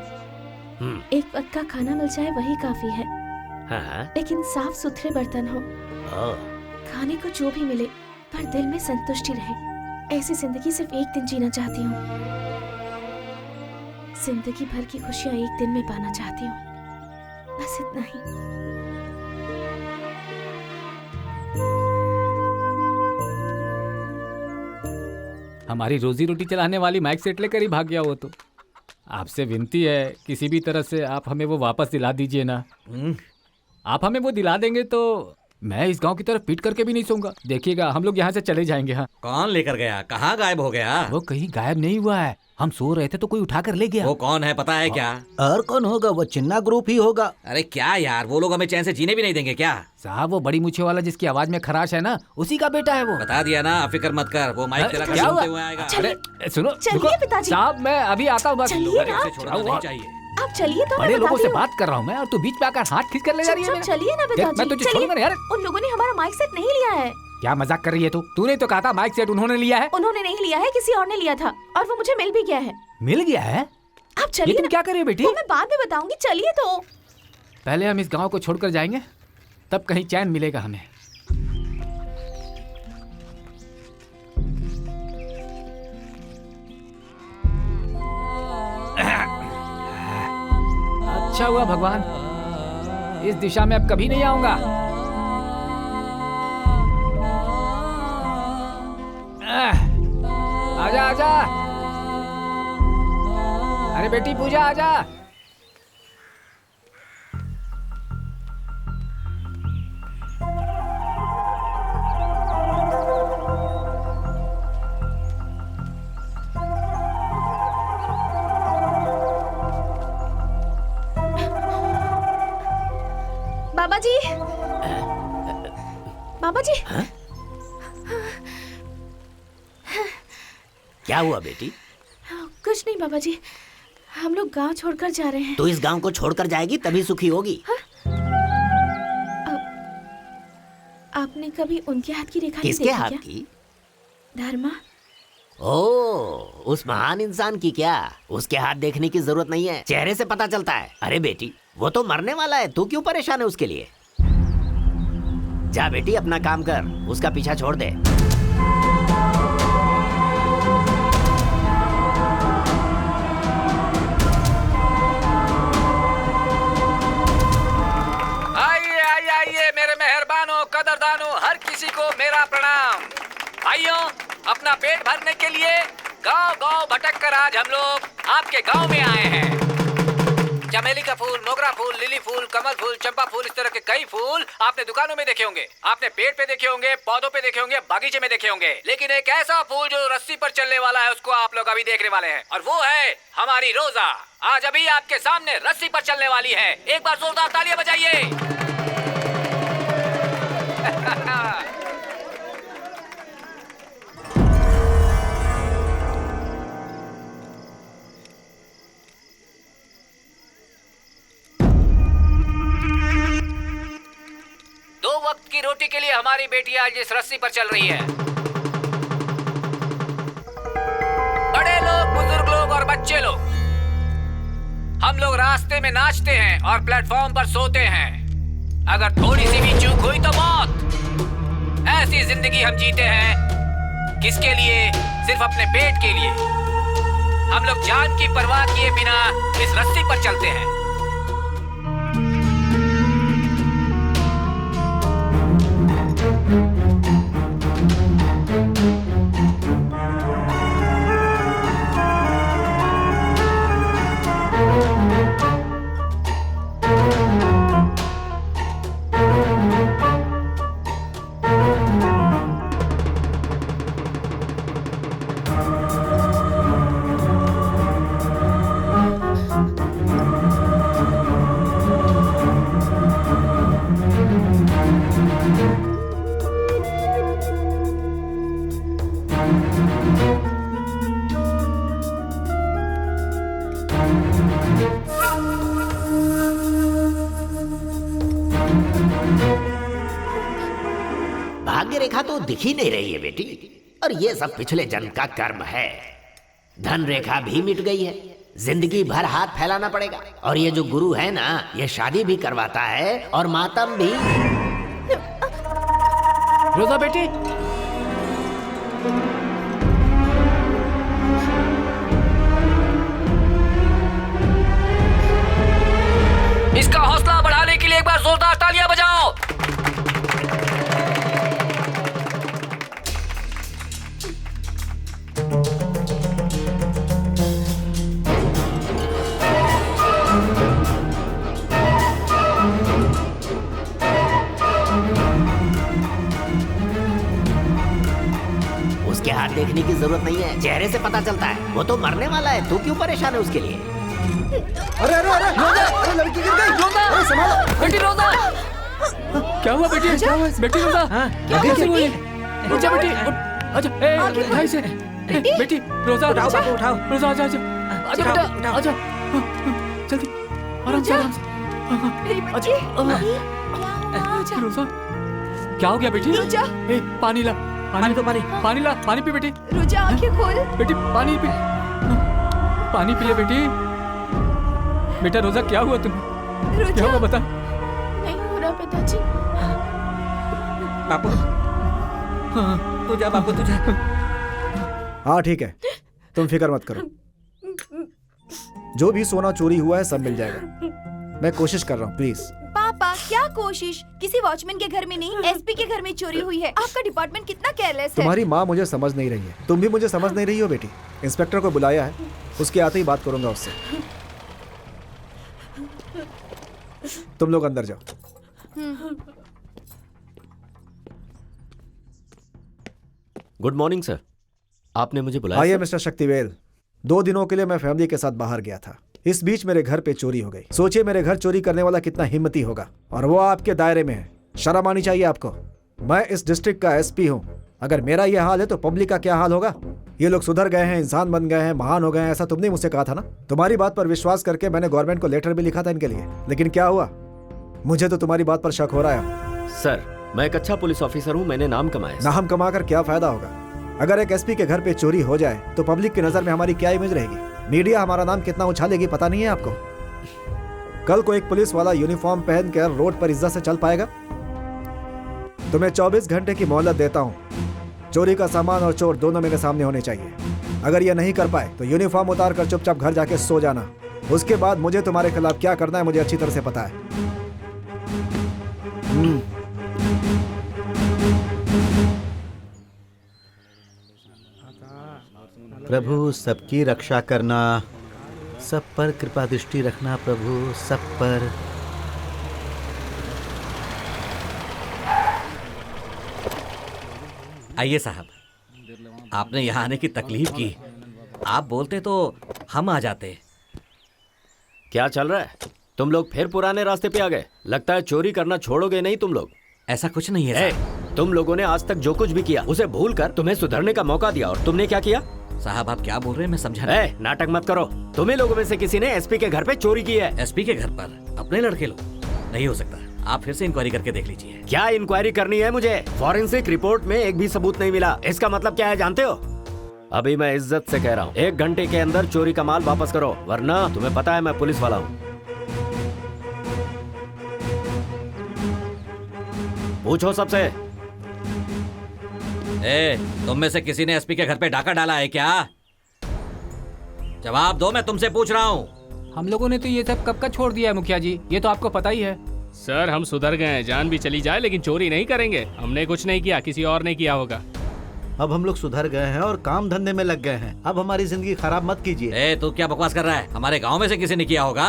एक वक्त का खाना मिल जाए वही काफी है। लेकिन साफ सुथरे बर्तन हो। खाने को जो भी मिले पर दिल में संतुष्टि रहे। ऐसी जिंदगी सिर्फ एक दिन जीना चाहती हूँ। जिंदगी भर की खुशियाँ एक दिन में पाना चाहती हूँ, बस इतना ही। हमारी रोजी रोटी चलाने वाली माइक सेट लेकर ही भाग गया वो तो। आपसे विनती है, किसी भी तरह से आप हमें वो वापस दिला दीजिए ना। आप हमें वो दिला देंगे तो मैं इस गांव की तरफ पीट करके भी नहीं सोऊंगा। देखिएगा, हम लोग यहाँ से चले जाएंगे। हाँ। कौन लेकर गया? कहाँ गायब हो गया? वो कहीं गायब नहीं हुआ है, हम सो रहे थे तो कोई उठा कर ले गया। वो कौन है पता है क्या? और कौन होगा? वो चिन्ना ग्रुप ही होगा। अरे क्या यार, वो लोग हमें चैन से जीने भी नहीं देंगे क्या? साहब, वो बड़ी मूछे वाला जिसकी आवाज में खराश है ना, उसी का बेटा है वो। बता दिया ना, फिक्र मत कर, वो माइक तेरा क्या हुआ? हुए आएगा। अरे सुनो, चलिए पिताजी। साहब मैं अभी आता हूँ। छोड़ना नहीं चाहिए। आप चलिए तो। बड़े लोगों से बात कर रहा हूँ मैं, और तू बीच में आकर हाथ खींच कर ले जा रही है। चलिए ना पिताजी, मैं तुझे छोड़ूंगा नहीं यार। उन लोगों ने हमारा माइक सेट नहीं लिया है। क्या मजाक कर रही है तू? तूने तो कहा था माइक सेट उन्होंने लिया है। उन्होंने नहीं लिया है, किसी और ने लिया था, और वो मुझे मिल भी गया है। मिल गया है? आप चलिए। तुम क्या कर रही हो बेटी? वो मैं बाद में बताऊंगी, चलिए तो। पहले हम इस गांव को छोड़कर जाएंगे, तब कहीं चैन मिलेगा हमें। अच्छा हुआ भगवान, इस दिशा में अब कभी नहीं आऊंगा। आजा आजा। अरे बेटी पूजा आजा। बाबा जी, बाबा जी। क्या हुआ बेटी? कुछ नहीं बाबा जी, हम लोग गांव छोड़कर जा रहे हैं। तो इस गांव को छोड़कर जाएगी तभी सुखी होगी। आपने कभी उनके हाथ की रेखा किसके नहीं देखी हाथ क्या? की? धर्मा। ओह, उस महान इंसान की क्या? उसके हाथ देखने की जरूरत नहीं है, चेहरे से पता चलता है। अरे बेटी, वो तो मरने वाला है, तू क्यों परेशान है उसके लिए? जा बेटी, अपना काम कर, उसका पीछा छोड़ दे। आइए आइए आइए मेरे मेहरबानों, कदरदानों, हर किसी को मेरा प्रणाम। भाइयों, अपना पेट भरने के लिए गांव गांव भटक कर आज हम लोग आपके गांव में आए हैं। चमेली का फूल, मोगरा फूल, लिली फूल, कमल फूल, चंपा फूल, इस तरह के कई फूल आपने दुकानों में देखे होंगे, आपने पेड़ पे देखे होंगे, पौधों पे देखे होंगे, बागीचे में देखे होंगे, लेकिन एक ऐसा फूल जो रस्सी पर चलने वाला है उसको आप लोग अभी देखने वाले हैं, और वो है हमारी रोजा। आज अभी आपके सामने रस्सी पर चलने वाली है। एक बार जोरदार तालियां बजाइए। दो वक्त की रोटी के लिए हमारी बेटी आज इस रस्सी पर चल रही है। बड़े लोग, बुजुर्ग लोग और बच्चे लोग, हम लोग रास्ते में नाचते हैं और प्लेटफॉर्म पर सोते हैं। अगर थोड़ी सी भी चूक हुई तो मौत। ऐसी जिंदगी हम जीते हैं। किसके लिए? सिर्फ अपने पेट के लिए। हम लोग जान की परवाह किए बिना इस रस्सी पर चलते हैं। भाग्य रेखा तो दिख ही नहीं रही है बेटी, और ये सब पिछले जन्म का कर्म है। धन रेखा भी मिट गई है। जिंदगी भर हाथ फैलाना पड़ेगा। और ये जो गुरु है ना, ये शादी भी करवाता है और मातम भी। रोजा बेटी, इसका हौसला बढ़ाने के लिए एक बार जोरदार तालियां बजाओ। उसके हाथ देखने की जरूरत नहीं है, चेहरे से पता चलता है। वो तो मरने वाला है, तू क्यों परेशान है उसके लिए? अरे अरे अरे रोजा, अरे लड़की गिर गई। रोजा, अरे संभालो बेटी रोजा। क्या हुआ बेटी? क्या हुआ बेटी रोजा? कैसे हुई? उठ जा बेटी, उठ। आजा, ढाई से। बेटी रोजा, उठाओ बाबू, उठाओ। रोजा आजा आजा आजा बेटा, आजा जल्दी, आराम से आराम से। आजा रोजा, क्या हो गया बेटी? ए, पानी ला, पानी तो पानी ला, पानी पी बेटी। रुजा, आंखें खोल। बेटी पानी पी, पानी पी ले बेटी। बेटा रोजा, क्या हुआ तुम्हें? क्या हुआ बता। नहीं हो रहा पिताजी। बापू तू जा, बापू तू जा। हाँ ठीक है, तुम फिक्र मत करो। जो भी सोना चोरी हुआ है सब मिल जाएगा। मैं कोशिश कर रहा हूँ, प्लीज। पापा क्या कोशिश? किसी वॉचमैन के घर में नहीं, एसपी के घर में चोरी हुई है। आपका डिपार्टमेंट कितना केयरलेस है। तुम्हारी माँ मुझे समझ नहीं रही है, तुम भी मुझे समझ नहीं रही हो बेटी। इंस्पेक्टर को बुलाया है, उसके आते ही बात करूंगा उससे। तुम लोग अंदर जाओ। गुड मॉर्निंग सर, आपने मुझे बुलाया? आइए मिस्टर शक्तिवेल। 2 दिनों के लिए मैं फैमिली के साथ बाहर गया था। इस बीच मेरे घर पे चोरी हो गई। सोचिए मेरे घर चोरी करने वाला कितना हिम्मती होगा, और वो आपके दायरे में है। शर्म आनी चाहिए आपको। मैं इस डिस्ट्रिक्ट का एसपी हूँ। अगर मेरा ये हाल है तो पब्लिक का क्या हाल होगा? ये लोग सुधर गए हैं, इंसान बन गए हैं, महान हो गए हैं, ऐसा तुमने मुझसे कहा था ना। तुम्हारी बात पर विश्वास करके मैंने गवर्नमेंट को लेटर भी लिखा था इनके लिए, लेकिन क्या हुआ? मुझे तो तुम्हारी बात पर शक हो रहा है। सर, मैं एक अच्छा पुलिस ऑफिसर हूँ, मैंने नाम कमाया। नाम कमाकर क्या फायदा होगा? अगर एक एसपी के घर पे चोरी हो जाए तो पब्लिक की नजर में हमारी क्या इमेज रहेगी? मीडिया हमारा नाम कितना उछालेगी पता नहीं है आपको? कल को एक पुलिस वाला यूनिफॉर्म पहनकर रोड पर इज्जत से चल पाएगा? तुम्हें 24 घंटे की मोहलत देता हूँ। चोरी का सामान और चोर दोनों मेरे सामने होने चाहिए। अगर ये नहीं कर पाए तो यूनिफॉर्म उतार कर चुपचाप घर जाके सो जाना। उसके बाद मुझे तुम्हारे खिलाफ क्या करना है मुझे अच्छी तरह से पता है। प्रभु सबकी रक्षा करना, सब पर कृपा दृष्टि रखना प्रभु, सब पर। आइए साहब, आपने यहाँ आने की तकलीफ की। आप बोलते तो हम आ जाते। क्या चल रहा है? तुम लोग फिर पुराने रास्ते पे आ गए। लगता है चोरी करना छोड़ोगे नहीं तुम लोग। ऐसा कुछ नहीं है साहब। तुम लोगों ने आज तक जो कुछ भी किया उसे भूलकर तुम्हें सुधरने का मौका दिया, और तुमने क्या किया? साहब आप क्या बोल रहे हैं, मैं समझा नहीं। नाटक मत करो। तुम्हें लोगों में से किसी ने एसपी के घर पे चोरी की है। एसपी के घर पर? अपने लड़के लोग? नहीं हो सकता, आप फिर से इंक्वायरी करके देख लीजिए। क्या इंक्वायरी करनी है मुझे? फॉरेंसिक रिपोर्ट में एक भी सबूत नहीं मिला। इसका मतलब क्या है जानते हो? अभी मैं इज्जत से कह रहा हूँ, 1 घंटे के अंदर चोरी का माल वापस करो, वरना तुम्हें पता है मैं पुलिस वाला हूँ। पूछो सबसे। तुम में से किसी ने एसपी के घर पे डाका डाला है क्या? जवाब दो, मैं तुमसे पूछ रहा हूँ। हम लोगों ने तो ये सब कब का छोड़ दिया है मुखिया जी, ये तो आपको पता ही है। सर हम सुधर गए हैं, जान भी चली जाए लेकिन चोरी नहीं करेंगे। हमने कुछ नहीं किया, किसी और ने किया होगा। अब हम लोग सुधर गए हैं और काम धंधे में लग गए हैं। अब हमारी जिंदगी खराब मत कीजिए। तू क्या बकवास कर रहा है? हमारे गांव में से किसी ने किया होगा।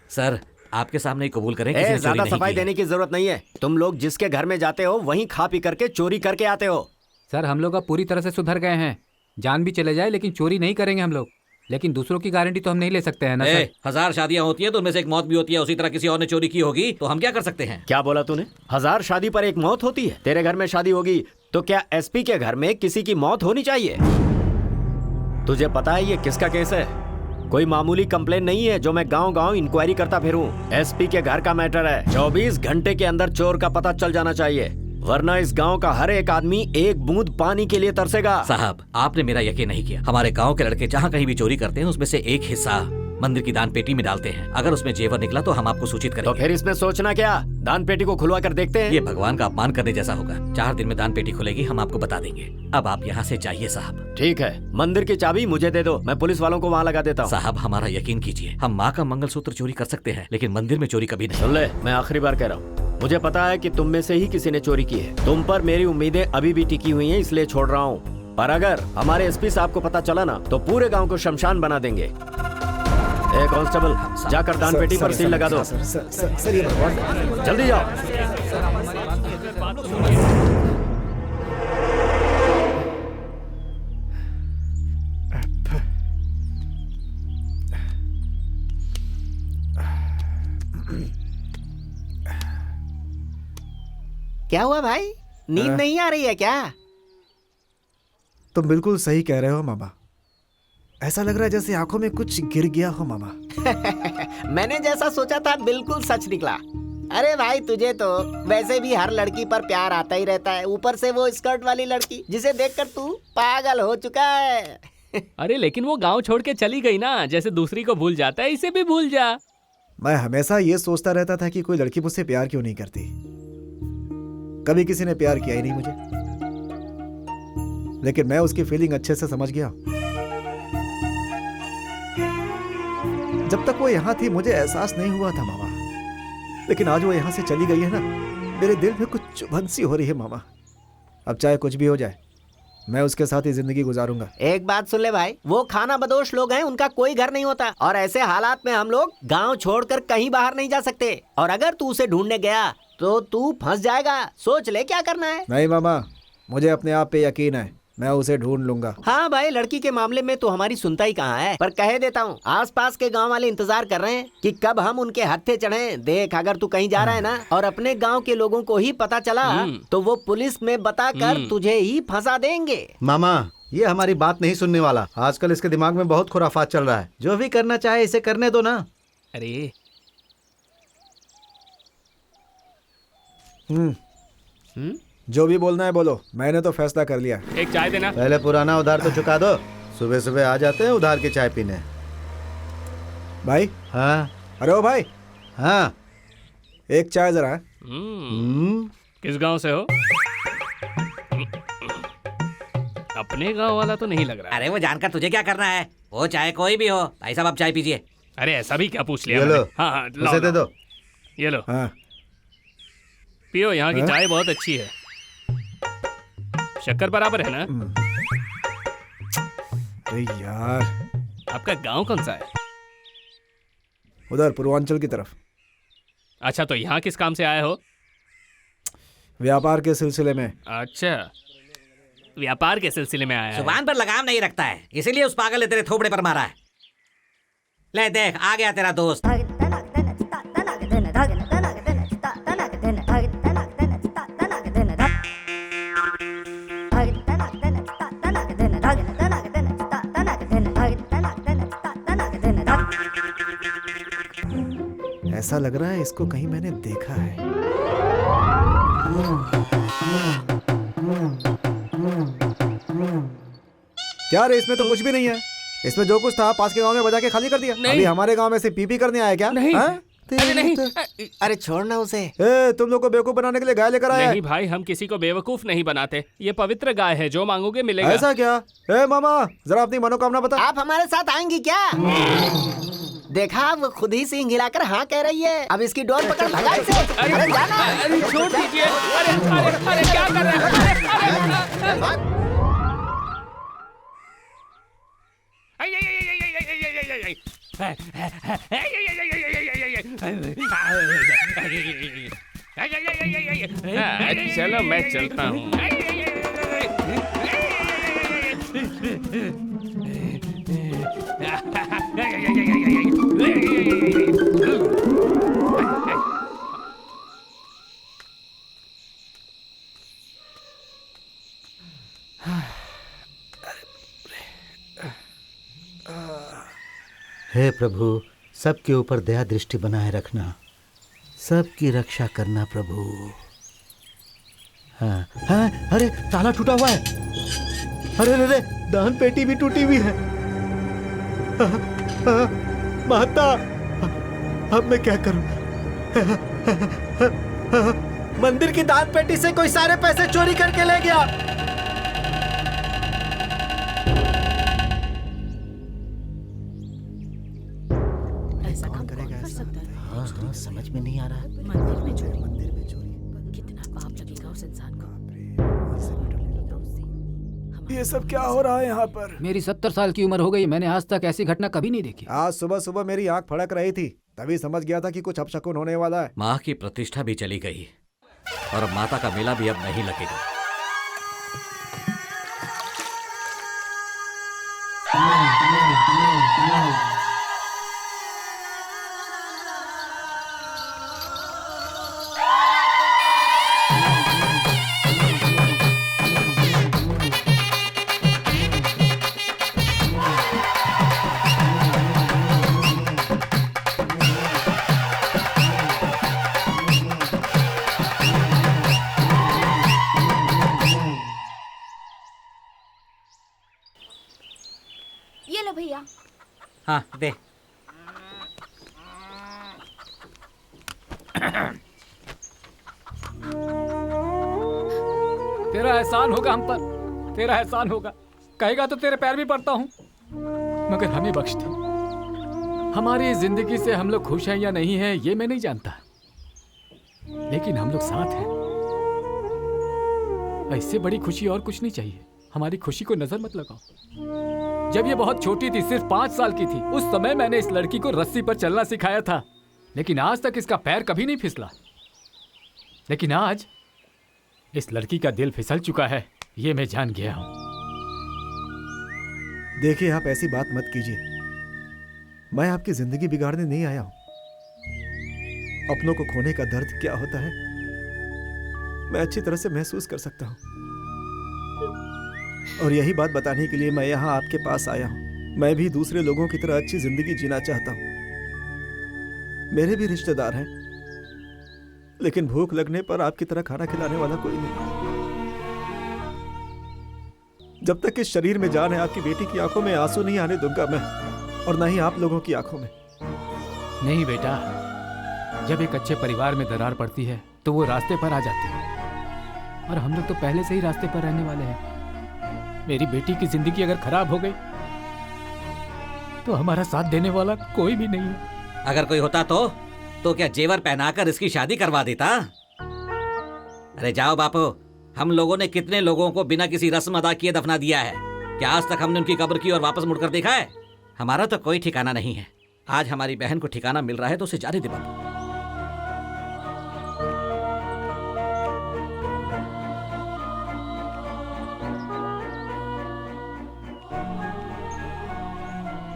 सर आपके सामने ही कबूल करें, किसी ने ज्यादा चोरी नहीं सफाई की है। देने की जरूरत नहीं है। तुम लोग जिसके घर में जाते हो वहीं खा पी करके चोरी करके आते हो। सर हम लोग अब पूरी तरह से सुधर गए हैं। जान भी चले जाए लेकिन चोरी नहीं करेंगे हम लोग। लेकिन दूसरों की गारंटी तो हम नहीं ले सकते हैं ना सर। 1000 शादियां होती है तो उनमें से एक मौत भी होती है। उसी तरह किसी और ने चोरी की होगी तो हम क्या कर सकते हैं? क्या बोला तूने? 1000 शादी पर एक मौत होती है? तेरे घर में शादी होगी तो क्या एसपी के घर में किसी की मौत होनी चाहिए? तुझे पता है ये किसका केस है? कोई मामूली कंप्लेन नहीं है जो मैं गांव-गांव इंक्वायरी करता फिरूं। एसपी के घर का मैटर है। 24 घंटे के अंदर चोर का पता चल जाना चाहिए, वरना इस गांव का हर एक आदमी एक बूंद पानी के लिए तरसेगा। साहब आपने मेरा यकीन नहीं किया। हमारे गांव के लड़के जहाँ कहीं भी चोरी करते हैं उसमें से एक हिस्सा मंदिर की दान पेटी में डालते हैं। अगर उसमें जेवर निकला तो हम आपको सूचित करेंगे। तो फिर इसमें सोचना क्या? दान पेटी को खुलवा कर देखते हैं। ये भगवान का अपमान करने जैसा होगा। 4 दिन में दान पेटी खुलेगी, हम आपको बता देंगे। अब आप यहाँ से जाइए साहब। ठीक है, मंदिर की चाबी मुझे दे दो, मैं पुलिस वालों को वहाँ लगा देता हूँ। साहब हमारा यकीन कीजिए, हम माँ का मंगलसूत्र चोरी कर सकते हैं लेकिन मंदिर में चोरी कभी नहीं। सुन ले, मैं आखिरी बार कह रहा हूँ, मुझे पता है कि तुम में से ही किसी ने चोरी की है। तुम पर मेरी उम्मीदें अभी भी टिकी हुई हैं, इसलिए छोड़ रहा हूँ। पर अगर हमारे एसपी साहब को पता चला ना तो पूरे गांव को शमशान बना देंगे। कांस्टेबल, जाकर दान पेटी पर सील लगा दो। सर ये भगवान, जल्दी जाओ। क्या हुआ भाई, नींद नहीं आ रही है क्या? तुम बिल्कुल सही कह रहे हो मामा। ऐसा लग रहा है जैसे आंखों में कुछ गिर गया हो मामा। मैंने जैसा सोचा था बिल्कुल सच निकला। अरे भाई तुझे तो वैसे भी हर लड़की पर प्यार आता ही रहता है, ऊपर से वो स्कर्ट वाली लड़की जिसे देखकर तू पागल हो चुका है। अरे लेकिन वो गांव छोड़ के चली गई ना, जैसे दूसरी को भूल जाता है इसे भी भूल जा। मैं हमेशा ये सोचता रहता था कि कोई लड़की मुझसे प्यार क्यों नहीं करती। कभी किसी ने प्यार किया ही नहीं मुझे, लेकिन मैं उसकी फीलिंग अच्छे से समझ गया। जब तक वो यहाँ थी मुझे एहसास नहीं हुआ था मामा, लेकिन आज वो यहाँ से चली गई है ना, मेरे दिल में कुछ चुभन सी हो रही है मामा। अब चाहे कुछ भी हो जाए, मैं उसके साथ ही जिंदगी गुजारूंगा। एक बात सुन ले भाई, वो खाना बदोश लोग हैं, उनका कोई घर नहीं होता, और ऐसे हालात में हम लोग गांव छोड़कर कहीं बाहर नहीं जा सकते। और अगर तू उसे ढूंढने गया तो तू फंस जाएगा। सोच ले क्या करना है। नहीं मामा, मुझे अपने आप पे यकीन है, मैं उसे ढूंढ लूंगा। हाँ भाई, लड़की के मामले में तो हमारी सुनता ही कहाँ है। पर कह देता हूँ, आसपास के गांव वाले इंतजार कर रहे हैं कि कब हम उनके हत्थे चढ़े। देख, अगर तू कहीं जा रहा है ना और अपने गांव के लोगों को ही पता चला तो वो पुलिस में बताकर तुझे ही फंसा देंगे। मामा ये हमारी बात नहीं सुनने वाला। आजकल इसके दिमाग में बहुत खुराफात चल रहा है। जो भी करना चाहे इसे करने दो ना। अरे जो भी बोलना है बोलो, मैंने तो फैसला कर लिया। एक चाय देना। पहले पुराना उधार तो चुका दो। सुबह सुबह आ जाते हैं उधार की चाय पीने। भाई। हाँ। अरे ओ भाई। हाँ। एक चाय जरा। किस गांव से हो? अपने गांव वाला तो नहीं लग रहा। अरे वो जानकर तुझे क्या करना है, वो चाहे कोई भी हो। भाई साहब आप चाय पीजिए। अरे ऐसा भी क्या पूछ लिया? ये लो। हाँ, उसे दे दो। ये लो। हाँ। पियो, यहाँ की चाय बहुत अच्छी है। शक्कर बराबर है ना? अरे यार, आपका गांव कौन सा है? उधर पूर्वांचल की तरफ। अच्छा, तो यहाँ किस काम से आए हो? व्यापार के सिलसिले में। अच्छा, व्यापार के सिलसिले में आया है। जुबान पर लगाम नहीं रखता है, इसीलिए उस पागल ने तेरे थोबड़े पर मारा है। ले देख, आ गया तेरा दोस्त। ऐसा लग रहा है इसको कहीं मैंने देखा है। क्या रे, इसमें तो कुछ भी नहीं है। इसमें जो कुछ था पास के गांव में बजा के खाली कर दिया। अभी हमारे गांव में से पीपी करने आया क्या? नहीं। अरे नहीं। अरे छोड़ना उसे। तुम लोग को बेवकूफ बनाने के लिए गाय लेकर आया। नहीं भाई, हम किसी को बेवकूफ नहीं बनाते। ये पवित्र गाय है, जो मांगोगे मिलेगा। ऐसा क्या? मामा, जरा अपनी मनोकामना बता। आप हमारे साथ आएंगी क्या? देखा, वो खुद ही सिंह हिलाकर हाँ कह रही है। अब इसकी डोर पकड़ भगा इसे। अरे जाना। अरे छोड़ दीजिए। अरे क्या कर रहे हैं? चलो मैं चलता हूँ। हे प्रभु, सबके ऊपर दया दृष्टि बनाए रखना, सबकी रक्षा करना प्रभु। हाँ हाँ, अरे ताला टूटा हुआ है। अरे अरे, दान पेटी भी टूटी हुई है। माता, अब मैं क्या करूं? मंदिर की दान पेटी से कोई सारे पैसे चोरी करके ले गया। ऐसा काम कौन कर सकता है? हाँ, समझ में नहीं आ रहा है। मंदिर में चोरी, कितना पाप लगेगा उस इंसान को। ये सब क्या हो रहा है यहाँ पर? मेरी 70 साल की उम्र हो गई, मैंने आज तक ऐसी घटना कभी नहीं देखी। आज सुबह सुबह मेरी आंख फड़क रही थी, तभी समझ गया था कि कुछ अपशकुन होने वाला है। माँ की प्रतिष्ठा भी चली गई और अब माता का मेला भी अब नहीं लगेगा। ये लो भैया। हाँ दे। तेरा एहसान होगा हम पर, तेरा एहसान होगा। कहेगा तो तेरे पैर भी पड़ता हूँ, मगर हमें बख्श दे। हमारी जिंदगी से हम लोग खुश हैं या नहीं हैं ये मैं नहीं जानता, लेकिन हम लोग साथ हैं। इससे बड़ी खुशी और कुछ नहीं चाहिए। हमारी खुशी को नजर मत लगाओ। जब ये बहुत छोटी थी, सिर्फ 5 साल की थी, उस समय मैंने इस लड़की को रस्सी पर चलना सिखाया था, लेकिन आज तक इसका पैर कभी नहीं फिसला। लेकिन आज इस लड़की का दिल फिसल चुका है, ये मैं जान गया हूं। देखिए, आप ऐसी बात मत कीजिए। मैं आपकी जिंदगी बिगाड़ने नहीं आया हूं। अपनों को खोने का दर्द क्या होता है मैं अच्छी तरह से महसूस कर सकता हूं, और यही बात बताने के लिए मैं यहाँ आपके पास आया हूँ। मैं भी दूसरे लोगों की तरह अच्छी जिंदगी जीना चाहता हूँ। मेरे भी रिश्तेदार हैं, लेकिन भूख लगने पर आपकी तरह खाना खिलाने वाला कोई नहीं। जब तक इस शरीर में जान है, आपकी बेटी की आंखों में आंसू नहीं आने दूंगा मैं, और न ही आप लोगों की आंखों में। नहीं बेटा, जब एक अच्छे परिवार में दरार पड़ती है तो वो रास्ते पर आ जाते हैं, और हम लोग तो पहले से ही रास्ते पर रहने वाले हैं। मेरी बेटी की जिंदगी अगर खराब हो गई तो हमारा साथ देने वाला कोई भी नहीं है। अगर कोई होता तो क्या जेवर पहनाकर इसकी शादी करवा देता? अरे जाओ बापू, हम लोगों ने कितने लोगों को बिना किसी रस्म अदा किए दफना दिया है। क्या आज तक हमने उनकी कब्र की और वापस मुड़कर देखा है? हमारा तो कोई ठिकाना नहीं है। आज हमारी बहन को ठिकाना मिल रहा है तो उसे जाने दे बाबू।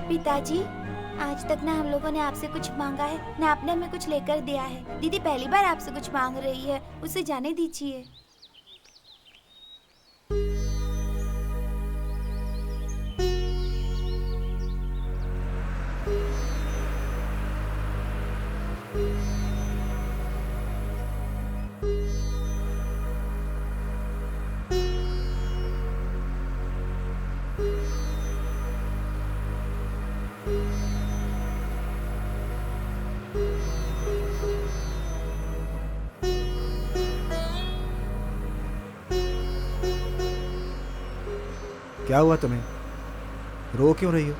पिताजी, आज तक ना हम लोगों ने आपसे कुछ मांगा है ना आपने हमें कुछ लेकर दिया है। दीदी पहली बार आपसे कुछ मांग रही है, उसे जाने दीजिए। क्या हुआ तुम्हें? रो क्यों रही हो?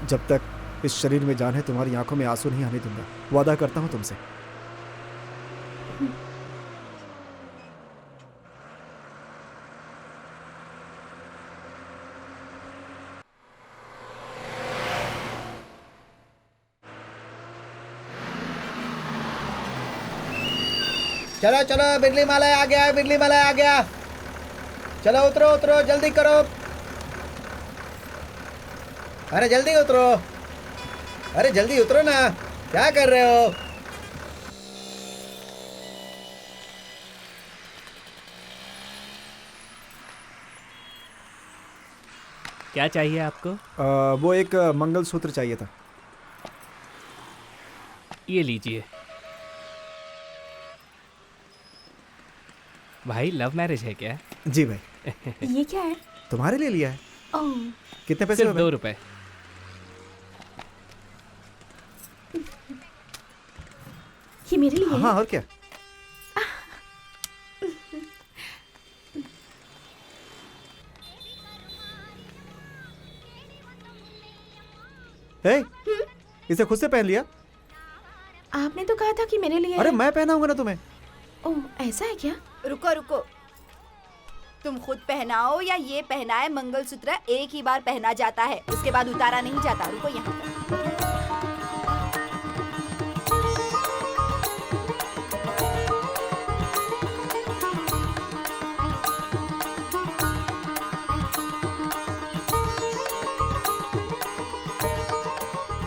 जब तक इस शरीर में जान है तुम्हारी आंखों में आंसू नहीं आने दूंगा, वादा करता हूं तुमसे। चलो चलो, बिजली माला आ गया, बिजली माला आ गया। चलो उतरो उतरो, जल्दी करो। अरे जल्दी उतरो, अरे जल्दी उतरो ना, क्या कर रहे हो? क्या चाहिए आपको? वो एक मंगलसूत्र चाहिए था। ये लीजिए। भाई लव मैरिज है क्या? जी भाई। ये क्या है? तुम्हारे लिए लिया है। ओह, कितने पैसे? सिर्फ 2 रुपए। ये मेरे लिए हाँ है? और क्या। हे, इसे खुद से पहन लिया? आपने तो कहा था कि मेरे लिए अरे है। मैं पहनाऊंगा ना तुम्हें। ओह, ऐसा है क्या? रुको रुको, तुम खुद पहनाओ या ये पहनाए, मंगलसूत्र एक ही बार पहना जाता है, उसके बाद उतारा नहीं जाता। रुको यहाँ पर।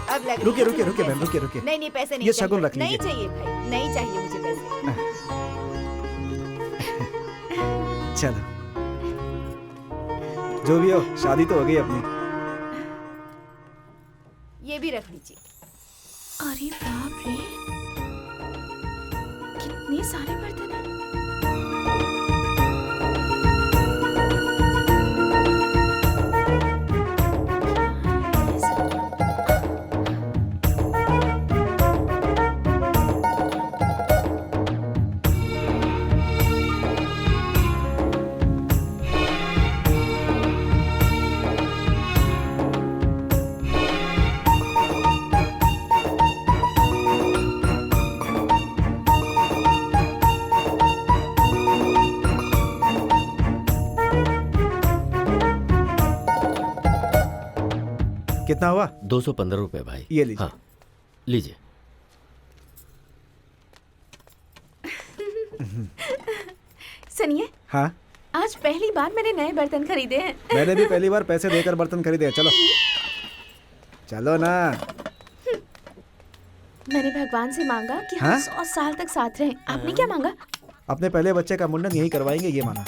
अब लग रुकिए रही है रुकिए रुकिए पैसे। बहन, रुकिए रुकिए। नहीं नहीं, पैसे नहीं ये चाहिए। शगुन रख नहीं लीजिए। चाहिए भाई, नहीं चाहिए मुझे पैसे। चलो, जो भी हो, शादी तो हो गई अपनी। ये भी रख लीजिए। अरे बाप रे, कितने सारे बर्तन हैं। कितना हुआ? 215 रुपए भाई। ये लीजिए। हाँ लीजिए। सुनिए, हाँ, आज पहली बार मैंने नए बर्तन खरीदे हैं। मैंने भी पहली बार पैसे देकर बर्तन खरीदे हैं। चलो चलो ना। मैंने भगवान से मांगा कि हम हाँ? 100 साल तक साथ रहें। आपने क्या मांगा? अपने पहले बच्चे का मुंडन यही करवाएंगे, ये माना।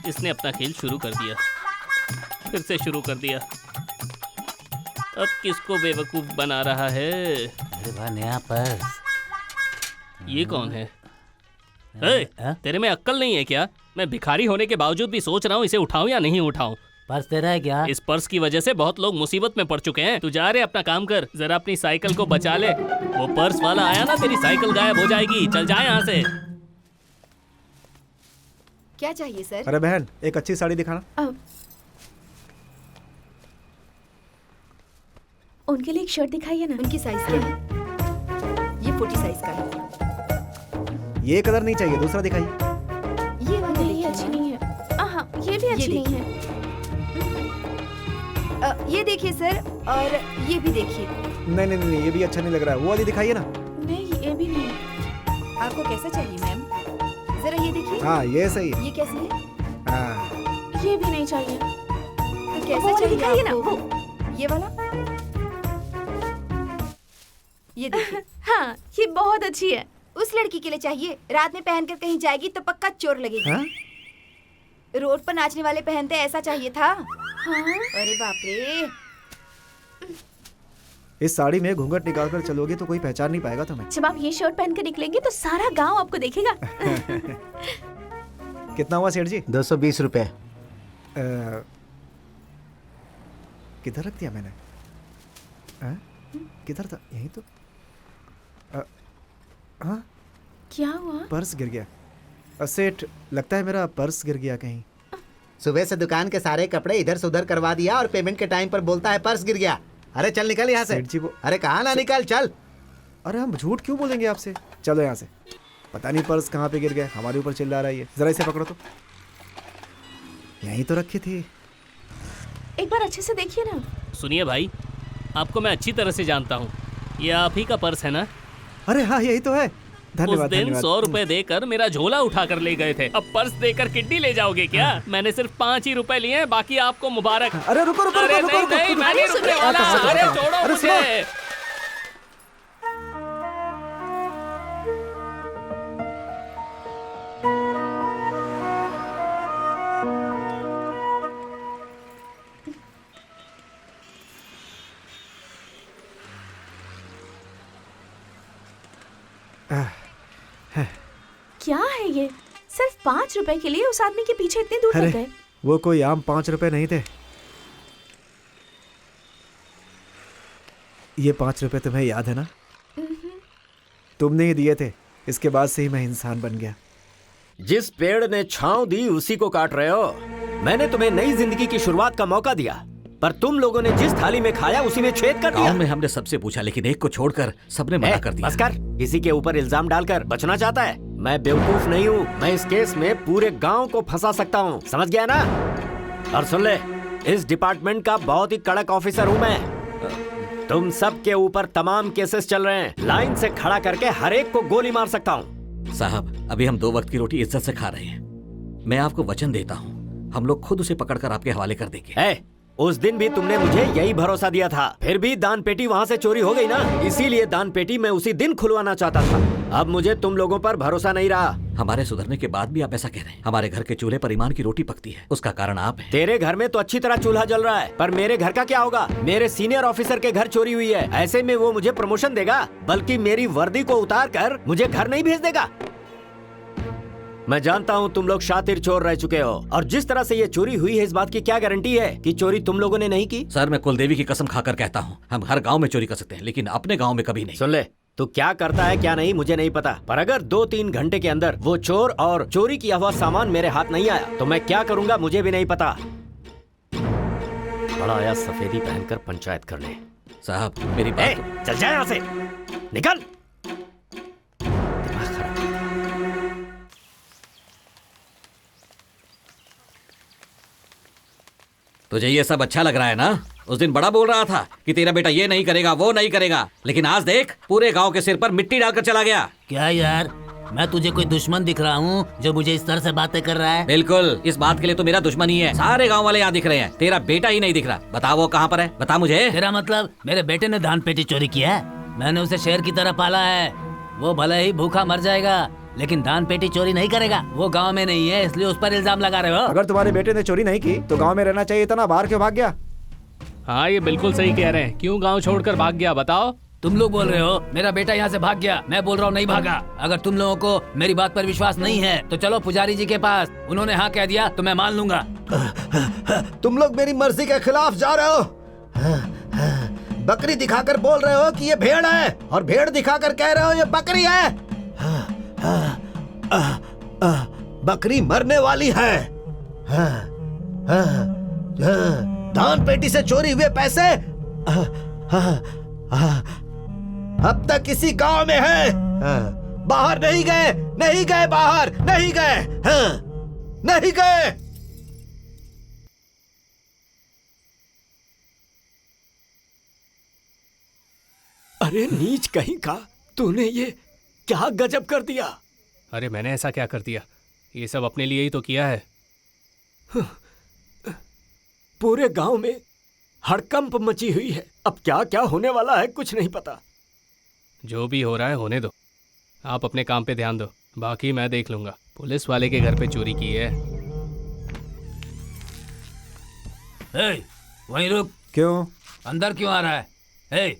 इसने अपना खेल शुरू कर दिया, फिर से शुरू कर दिया। अब किसको बेवकूफ बना रहा है? नया पर्स। ये कौन है? तेरे में अक्ल नहीं है क्या? मैं भिखारी होने के बावजूद भी सोच रहा हूँ इसे उठाऊं या नहीं उठाऊं। पर्स तेरा है क्या? इस पर्स की वजह से बहुत लोग मुसीबत में पड़ चुके हैं। तू जा रे, अपना काम कर, जरा अपनी साइकिल को बचा ले। वो पर्स वाला आया ना, तेरी साइकिल गायब हो जाएगी। चल जा यहाँ से। क्या चाहिए सर? अरे बहन, एक अच्छी साड़ी दिखाना। उनके लिए एक शर्ट दिखाइए ना। उनकी साइज क्या है? ये 40 साइज का है। ये कलर नहीं चाहिए, दूसरा दिखाइए। ये वाली अच्छी नहीं है। हाँ, ये भी अच्छी नहीं है। ये देखिए सर, और ये भी देखिए। नहीं नहीं नहीं, ये भी अच्छा नहीं लग रहा है। वो वाली दिखाइए ना। नहीं, ये भी नहीं। आपको कैसा चाहिए मैम? जरा ये देखिए। हाँ ये सही है। ये कैसी है? हाँ ये भी नहीं चाहिए। तो कैसा वो वाली चाहिए दिखाइए ना, आपको? ये वाला? ये देखिए। हाँ, ये बहुत अच्छी है। उस लड़की के लिए चाहिए, रात में पहनकर कहीं जाएगी तो पक्का चोर लगेगी। हाँ? रोड पर नाचने वाले पहनते ऐसा चाहिए था। हाँ? अरे बाप रे। इस साड़ी में घूंघट निकाल कर चलोगे तो कोई पहचान नहीं पाएगा तुम्हें। जब आप ये शर्ट पहन कर निकलेंगे तो सारा गांव आपको देखेगा। कितना हुआ सेठ जी? 220 रुपए। किधर रख दिया मैंने? किधर था? यहीं तो। हाँ, क्या हुआ? पर्स गिर गया। सेठ, लगता है मेरा पर्स गिर गया कहीं। सुबह से दुकान के सारे कपड़े इधर से उधर करवा दिया और पेमेंट के टाइम पर बोलता है पर्स गिर गया। अरे चल निकल यहाँ से। सेठ जी वो। अरे कहाँ ना निकल, चल। अरे हम झूठ क्यों बोलेंगे आपसे? चलो यहाँ से। पता नहीं पर्स कहाँ पे गिर गया, हमारे ऊपर चिल्ला रहा है ये। जरा इसे पकड़ो तो। यहीं तो रखी थी। एक बार अच्छे से देखिए ना। सुनिए भाई, आपको मैं अच्छी तरह से जानता हूँ। ये आप ही का पर्स है ना? अरे हाँ यही तो है। धन्यवाद। उस दिन 100 रुपए देकर मेरा झोला उठा कर ले गए थे। अब पर्स देकर किड्डी ले जाओगे क्या? मैंने सिर्फ 5 ही रुपए लिए हैं, बाकी आपको मुबारक। अरे रुको रुको अरे रुको, नहीं रुको, नहीं, रुको, मैं नहीं रुको, रुकने रुको, वाला। रुको, अरे रुको, छोड़ो अरे मुझे। क्या है ये? सिर्फ 5 रुपए के लिए उस आदमी के पीछे इतनी दूर तक गए? वो कोई आम 5 रुपए नहीं थे। ये 5 रुपए तुम्हें याद है ना? तुमने ही दिए थे। इसके बाद से ही मैं इंसान बन गया। जिस पेड़ ने छांव दी उसी को काट रहे हो। मैंने तुम्हें नई जिंदगी की शुरुआत का मौका दिया, पर तुम लोगों ने जिस थाली में खाया उसी में छेद कर दिया। गांव में हमने सबसे पूछा, लेकिन एक को छोड़कर सबने मना कर दिया। बस कर। किसी के ऊपर इल्जाम डालकर बचना चाहता है? मैं बेवकूफ नहीं हूँ। मैं इस केस में पूरे गांव को फंसा सकता हूँ, समझ गया ना? और सुन ले, इस डिपार्टमेंट का बहुत ही कड़क ऑफिसर हूँ मैं। तुम सब के ऊपर तमाम केसेस चल रहे हैं। लाइन से खड़ा करके हर एक को गोली मार सकता हूँ। साहब, अभी हम 2 वक्त की रोटी इज्जत से खा रहे हैं। मैं आपको वचन देता हूँ, हम लोग खुद उसे पकड़कर आपके हवाले कर देंगे। उस दिन भी तुमने मुझे यही भरोसा दिया था, फिर भी दान पेटी वहाँ से चोरी हो गई ना। इसीलिए दान पेटी मैं उसी दिन खुलवाना चाहता था। अब मुझे तुम लोगों पर भरोसा नहीं रहा। हमारे सुधरने के बाद भी आप ऐसा कह रहे हैं? हमारे घर के चूल्हे पर ईमान की रोटी पकती है, उसका कारण आप हैं। तेरे घर में तो अच्छी तरह चूल्हा जल रहा है, पर मेरे घर का क्या होगा? मेरे सीनियर ऑफिसर के घर चोरी हुई है। ऐसे में वो मुझे प्रमोशन देगा, बल्कि मेरी वर्दी को उतार कर मुझे घर नहीं भेज देगा। मैं जानता हूँ तुम लोग शातिर चोर रह चुके हो, और जिस तरह से ये चोरी हुई है इस बात की क्या गारंटी है कि चोरी तुम लोगों ने नहीं की? सर, मैं कुलदेवी की कसम खाकर कहता हूँ, हम हर गांव में चोरी कर सकते हैं, लेकिन अपने गांव में कभी नहीं। सुन ले, तू क्या करता है क्या नहीं मुझे नहीं पता, पर अगर 2-3 घंटे के अंदर वो चोर और चोरी किया हुआ सामान मेरे हाथ नहीं आया तो मैं क्या करूंगा मुझे भी नहीं पता। बड़ा आया सफेदी पहनकर पंचायत करने। साहब, मेरी बात चल जाए यहाँ से, निकल। तुझे ये सब अच्छा लग रहा है ना? उस दिन बड़ा बोल रहा था कि तेरा बेटा ये नहीं करेगा वो नहीं करेगा, लेकिन आज देख पूरे गांव के सिर पर मिट्टी डालकर चला गया। क्या यार, मैं तुझे कोई दुश्मन दिख रहा हूँ जो मुझे इस तरह से बातें कर रहा है? बिल्कुल, इस बात के लिए तो मेरा दुश्मन ही है। सारे गांव वाले यहाँ दिख रहे हैं, तेरा बेटा ही नहीं दिख रहा। बता वो कहाँ पर है, बता मुझे। तेरा मतलब मेरे बेटे ने धान पेटी चोरी किया है? मैंने उसे शेर की तरह पाला है। वो भले ही भूखा मर जाएगा, लेकिन दान पेटी चोरी नहीं करेगा। वो गांव में नहीं है, इसलिए उस पर इल्जाम लगा रहे हो। अगर तुम्हारे बेटे ने चोरी नहीं की तो गांव में रहना चाहिए था ना, बाहर क्यों भाग गया? हाँ, ये बिल्कुल सही कह रहे हैं। क्यों गांव छोड़कर भाग गया बताओ? तुम लोग बोल रहे हो मेरा बेटा यहाँ से भाग गया, मैं बोल रहा हूँ नहीं भागा। अगर तुम लोगों को मेरी बात पर विश्वास नहीं है तो चलो पुजारी जी के पास, उन्होंने हाँ कह दिया तो मैं मान लूंगा। तुम लोग मेरी मर्जी के खिलाफ जा रहे हो। बकरी दिखाकर बोल रहे हो कि ये भेड़ है, और भेड़ दिखाकर कह रहे हो ये बकरी है। बकरी मरने वाली है। दान पेटी से चोरी हुए पैसे अब तक इसी गांव में है। बाहर नहीं गए, नहीं गए, बाहर नहीं गए, नहीं गए। अरे नीच कहीं का, तूने ये क्या गजब कर दिया। अरे मैंने ऐसा क्या कर दिया? ये सब अपने लिए ही तो किया है। पूरे गांव में हड़कंप मची हुई है। अब क्या क्या होने वाला है कुछ नहीं पता। जो भी हो रहा है होने दो, आप अपने काम पे ध्यान दो, बाकी मैं देख लूंगा। पुलिस वाले के घर पे चोरी की है। वहीं रुक। क्यों? अंदर क्यों आ रहा है?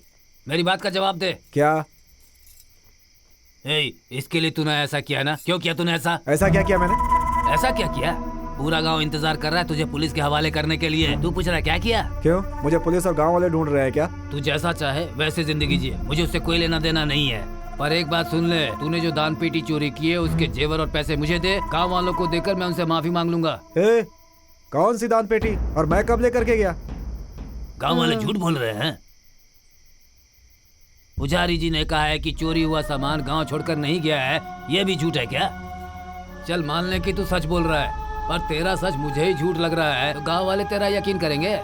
मेरी बात का जवाब दे। क्या? इसके लिए तूने ऐसा किया ना? क्यों किया तूने ऐसा? ऐसा क्या किया मैंने? ऐसा क्या किया? पूरा गांव इंतजार कर रहा है तुझे पुलिस के हवाले करने के लिए। तू पूछ रहा है क्या किया? क्यों? मुझे पुलिस और गांव वाले ढूंढ रहे हैं क्या? तू जैसा चाहे वैसे जिंदगी जिए, मुझे उससे कोई लेना देना नहीं है। पर एक बात सुन ले, तूने जो दान पेटी चोरी की है उसके जेवर और पैसे मुझे दे। गाँव वालों को देकर मैं उनसे माफी मांग लूंगा। कौन सी दान पेटी? और मैं कब लेकर के गया? गाँव वाले झूठ बोल रहे हैं। पुजारी जी ने कहा है कि चोरी हुआ सामान गांव छोड़कर नहीं गया है। ये भी झूठ है क्या? चल मान ले कि तू सच बोल रहा है, पर तेरा सच मुझे ही झूठ लग रहा है, तो गांव वाले तेरा यकीन करेंगे?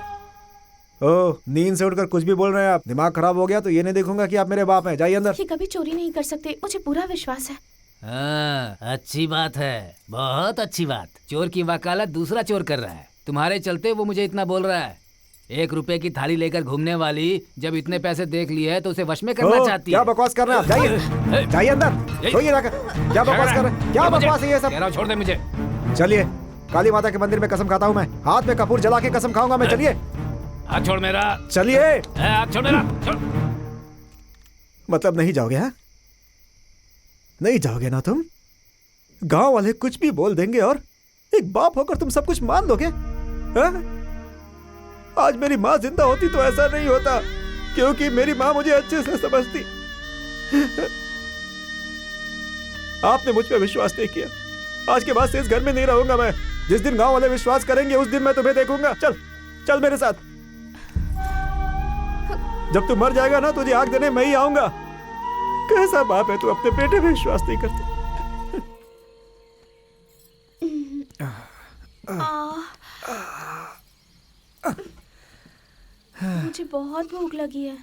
ओह, नींद से उठकर कुछ भी बोल रहे हैं आप। दिमाग खराब हो गया तो ये नहीं देखूंगा कि आप मेरे बाप हैं। जाइए अंदर। ये कभी चोरी नहीं कर सकते, मुझे पूरा विश्वास है। अच्छी बात है, बहुत अच्छी बात। चोर की वकालत दूसरा चोर कर रहा है, तुम्हारे चलते वो मुझे इतना बोल रहा है। 1 रुपए की थाली लेकर घूमने वाली जब इतने पैसे देख लिए है तो उसे वश में करना चाहती है। क्या बकवास कर रहे हैं आप? जाइए जाइए अंदर। सोइए जाकर। क्या बकवास कर रहे हैं? क्या बकवास है ये सब? कह रहा हूं, छोड़ दे मुझे। चलिए, काली माता के मंदिर में कसम खाता हूँ मैं। हाथ में कपूर जला के कसम खाऊंगा मैं। चलिए। हाथ छोड़ मेरा। चलिए। हाथ छोड़ मेरा। छोड़। मतलब नहीं जाओगे? हाँ, नहीं जाओगे ना तुम? गांव वाले कुछ भी बोल देंगे और एक बाप होकर तुम सब कुछ मान लोगे? हाँ? आज मेरी माँ जिंदा होती तो ऐसा नहीं होता, क्योंकि मेरी माँ मुझे अच्छे से समझती। आपने मुझ पर विश्वास नहीं किया। आज के बाद से इस घर में नहीं रहूंगा मैं। जिस दिन गांव वाले विश्वास करेंगे उस दिन मैं तुम्हें देखूंगा। चल चल मेरे साथ। जब तू मर जाएगा ना, तुझे आग देने मैं ही आऊंगा। कैसा बाप है तू, अपने बेटे पे विश्वास नहीं करती। मुझे बहुत भूख लगी है।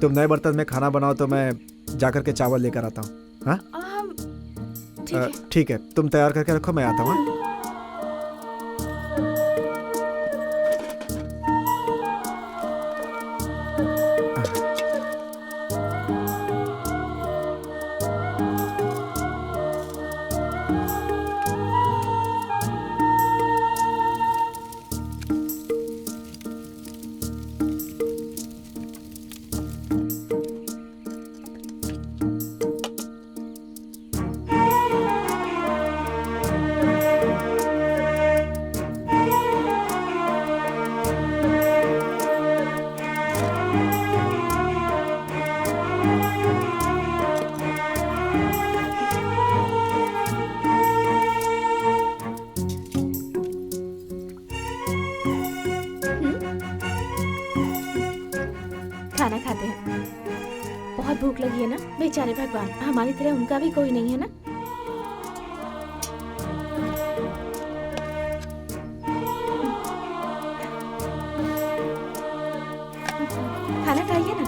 तुम नए बर्तन में खाना बनाओ तो मैं जाकर के चावल लेकर आता हूँ। हाँ ठीक है, तुम तैयार करके रखो, मैं आता हूँ। खाना खाते हैं। बहुत भूख लगी है ना? बेचारे भगवान, हमारी तरह उनका भी कोई नहीं है ना। खाना खाइए ना।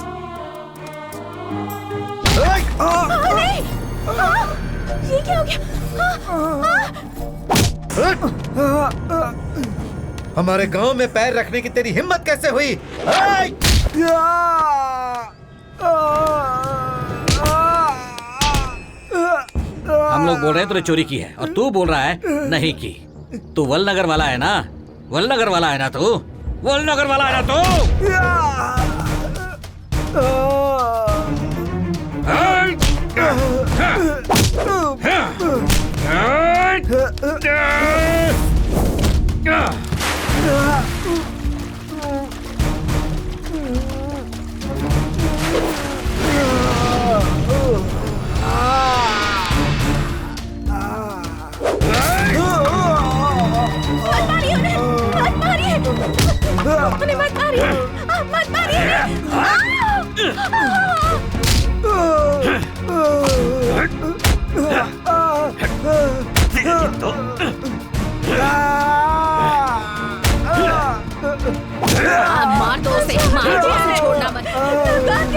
ये क्या हो गया? हमारे गांव में पैर रखने की तेरी हिम्मत कैसे हुई? हम लोग बोल रहे हैं तूने चोरी की है और तू बोल रहा है नहीं की। तू वलनगर वाला है ना? वलनगर वाला है ना तू? वलनगर वाला है ना तू? मत मारिए।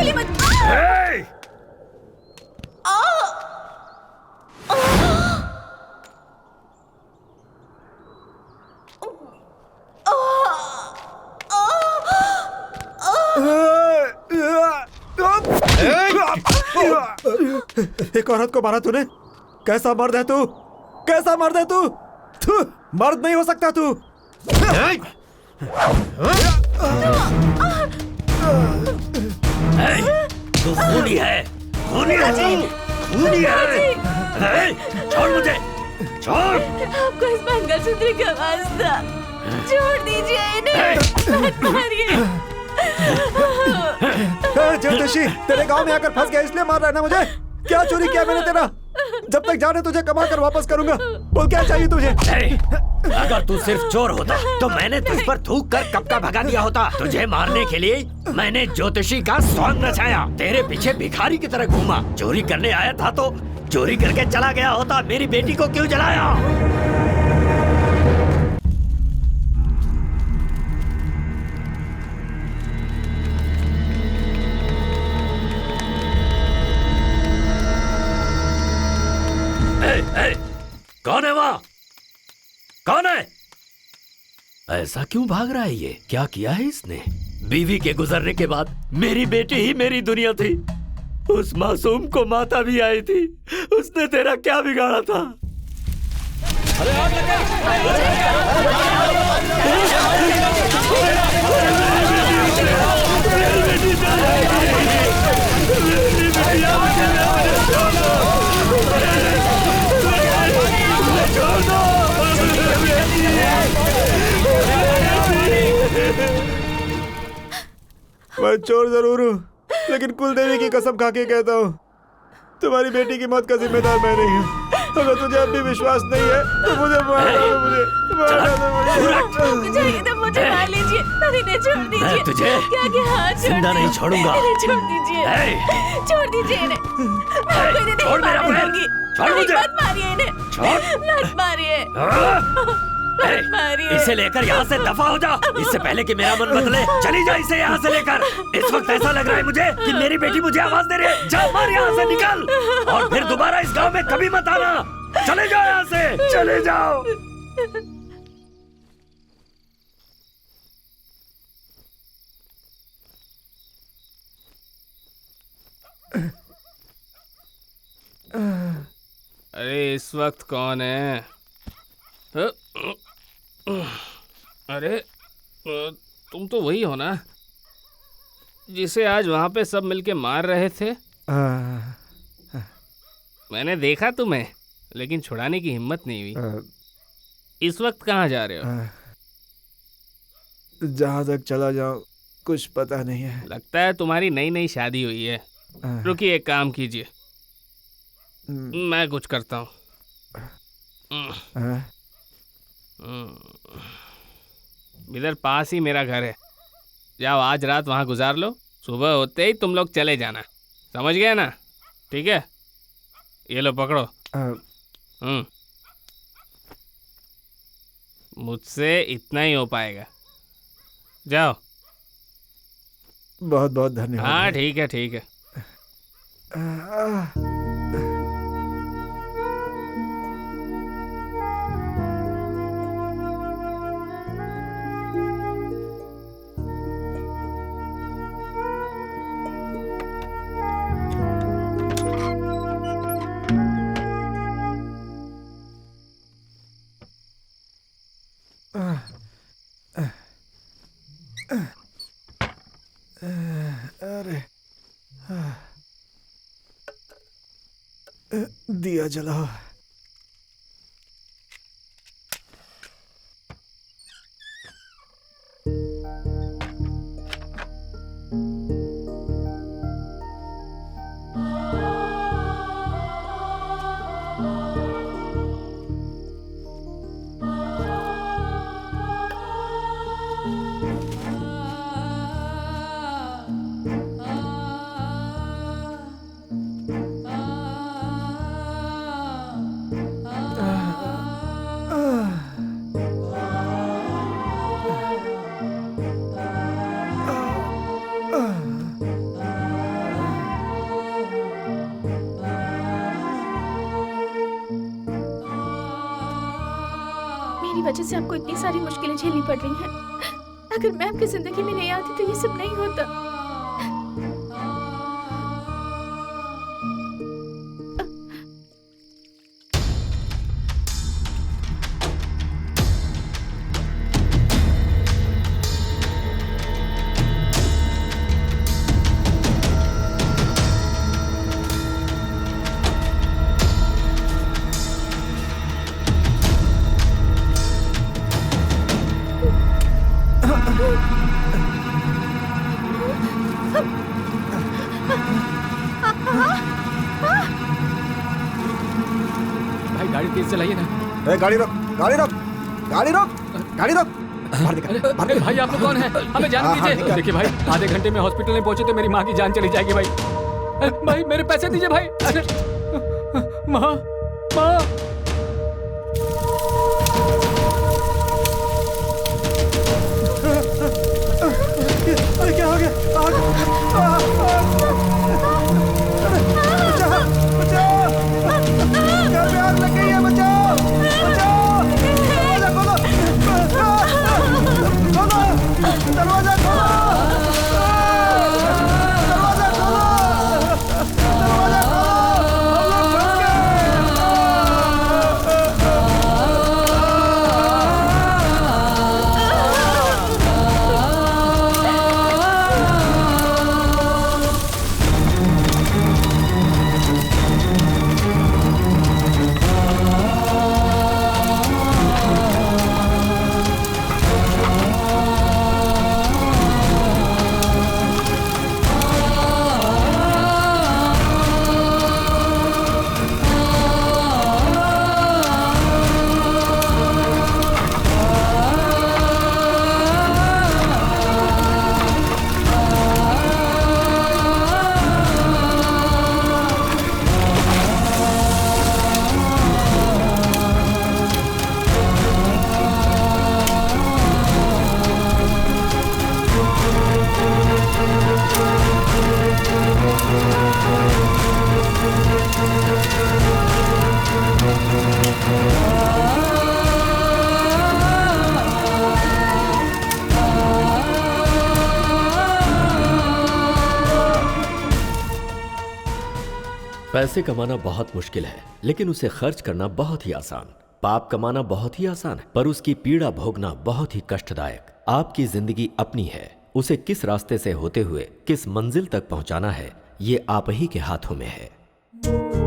गोली मत। एक औरत को मारा तूने? कैसा मर्द है तू? कैसा मर्द है तू? तू मर्द नहीं हो सकता तू। तू खूनी है, खूनी है तू, खूनी है। छोड़ मुझे, छोड़। आपको इस मंगलसूत्र का वास्ता, छोड़ दीजिए इन्हें, मत मारिए। ज्योतिषी, तेरे गांव में आकर फंस गया इसलिए मार रहा है ना मुझे? क्या चोरी किया मैंने तेरा? जब तक जाने तुझे कमा कर वापस करूंगा। बोल क्या चाहिए तुझे? अगर तू सिर्फ चोर होता तो मैंने तुझ पर थूक कर कब का भगा दिया होता। तुझे मारने के लिए मैंने ज्योतिषी का सॉन्ग नचाया, तेरे पीछे भिखारी की तरह घूमा। चोरी करने आया था तो चोरी करके चला गया होता। मेरी बेटी को क्यों जलाया? कौन है वहाँ? कौन है? ऐसा क्यों भाग रहा है ये? क्या किया है इसने? बीवी के गुजरने के बाद मेरी बेटी ही मेरी दुनिया थी। उस मासूम को माता भी आई थी। उसने तेरा क्या बिगाड़ा था? मैं चोर जरूर हूँ, लेकिन कुलदेवी की कसम खा के कहता हूँ, तुम्हारी बेटी की मौत का जिम्मेदार मैं नहीं हूँ। अगर तुझे अब भी विश्वास नहीं है तो मुझे मार दो, मुझे मार लीजिए, इन्हें छोड़ दीजिए। तुझे जिंदा नहीं छोड़ूंगा। छोड़ दीजिए, छोड़ दीजिए इन्हें। मैं आपको इन्हें नहीं मारने दूंगी। मत मारिए इन्हें, मत मारिए। इसे लेकर यहाँ से दफा हो जा, इससे पहले कि मेरा मन बदले। चली जा इसे यहाँ से लेकर। इस वक्त ऐसा लग रहा है मुझे कि मेरी बेटी मुझे आवाज दे रही है। जा मार यहाँ से, निकल, और फिर दोबारा इस गांव में कभी मत आना। चले जाओ यहाँ से, चले जाओ। अरे इस वक्त कौन है? अरे तुम तो वही हो ना जिसे आज वहां पे सब मिलके मार रहे थे? मैंने देखा तुम्हें, लेकिन छुड़ाने की हिम्मत नहीं हुई। इस वक्त कहाँ जा रहे हो? जहाँ तक चला जाऊं कुछ पता नहीं है। लगता है तुम्हारी नई नई शादी हुई है। रुकिए, एक काम कीजिए, मैं कुछ करता हूँ। इधर पास ही मेरा घर है, जाओ आज रात वहाँ गुजार लो। सुबह होते ही तुम लोग चले जाना, समझ गए ना? ठीक है, ये लो पकड़ो। मुझसे इतना ही हो पाएगा, जाओ। बहुत बहुत धन्यवाद। हाँ ठीक है, ठीक है। अरे दिया जलाओ। वजह से आपको इतनी सारी मुश्किलें झेलनी पड़ रही हैं। अगर मैं आपकी जिंदगी में नहीं आती तो ये सब नहीं होता। भाई गाड़ी तेज चलाइए ना। गाड़ी रोक, गाड़ी रोक, गाड़ी रोक, गाड़ी रोक। अरे भाई आप लोग कौन है? हमें जाने दीजिए। देखिए भाई, आधे घंटे में हॉस्पिटल नहीं पहुंचे तो मेरी माँ की जान चली जाएगी भाई। भाई मेरे पैसे दीजिए भाई। अरे माँ, माँ। अरे क्या हो गया? बचाओ, बचाओ, घर पे आग लग गई है, बचाओ, बचाओ, दरवाजा खोलो, खोलो, दरवाजा खोलो, दरवाजा खोलो, दरवाजा खोलो, हम लोग पैसे कमाना बहुत मुश्किल है, लेकिन उसे खर्च करना बहुत ही आसान। पाप कमाना बहुत ही आसान है, पर उसकी पीड़ा भोगना बहुत ही कष्टदायक। आपकी जिंदगी अपनी है, उसे किस रास्ते से होते हुए किस मंजिल तक पहुंचाना है, ये आप ही के हाथों में है।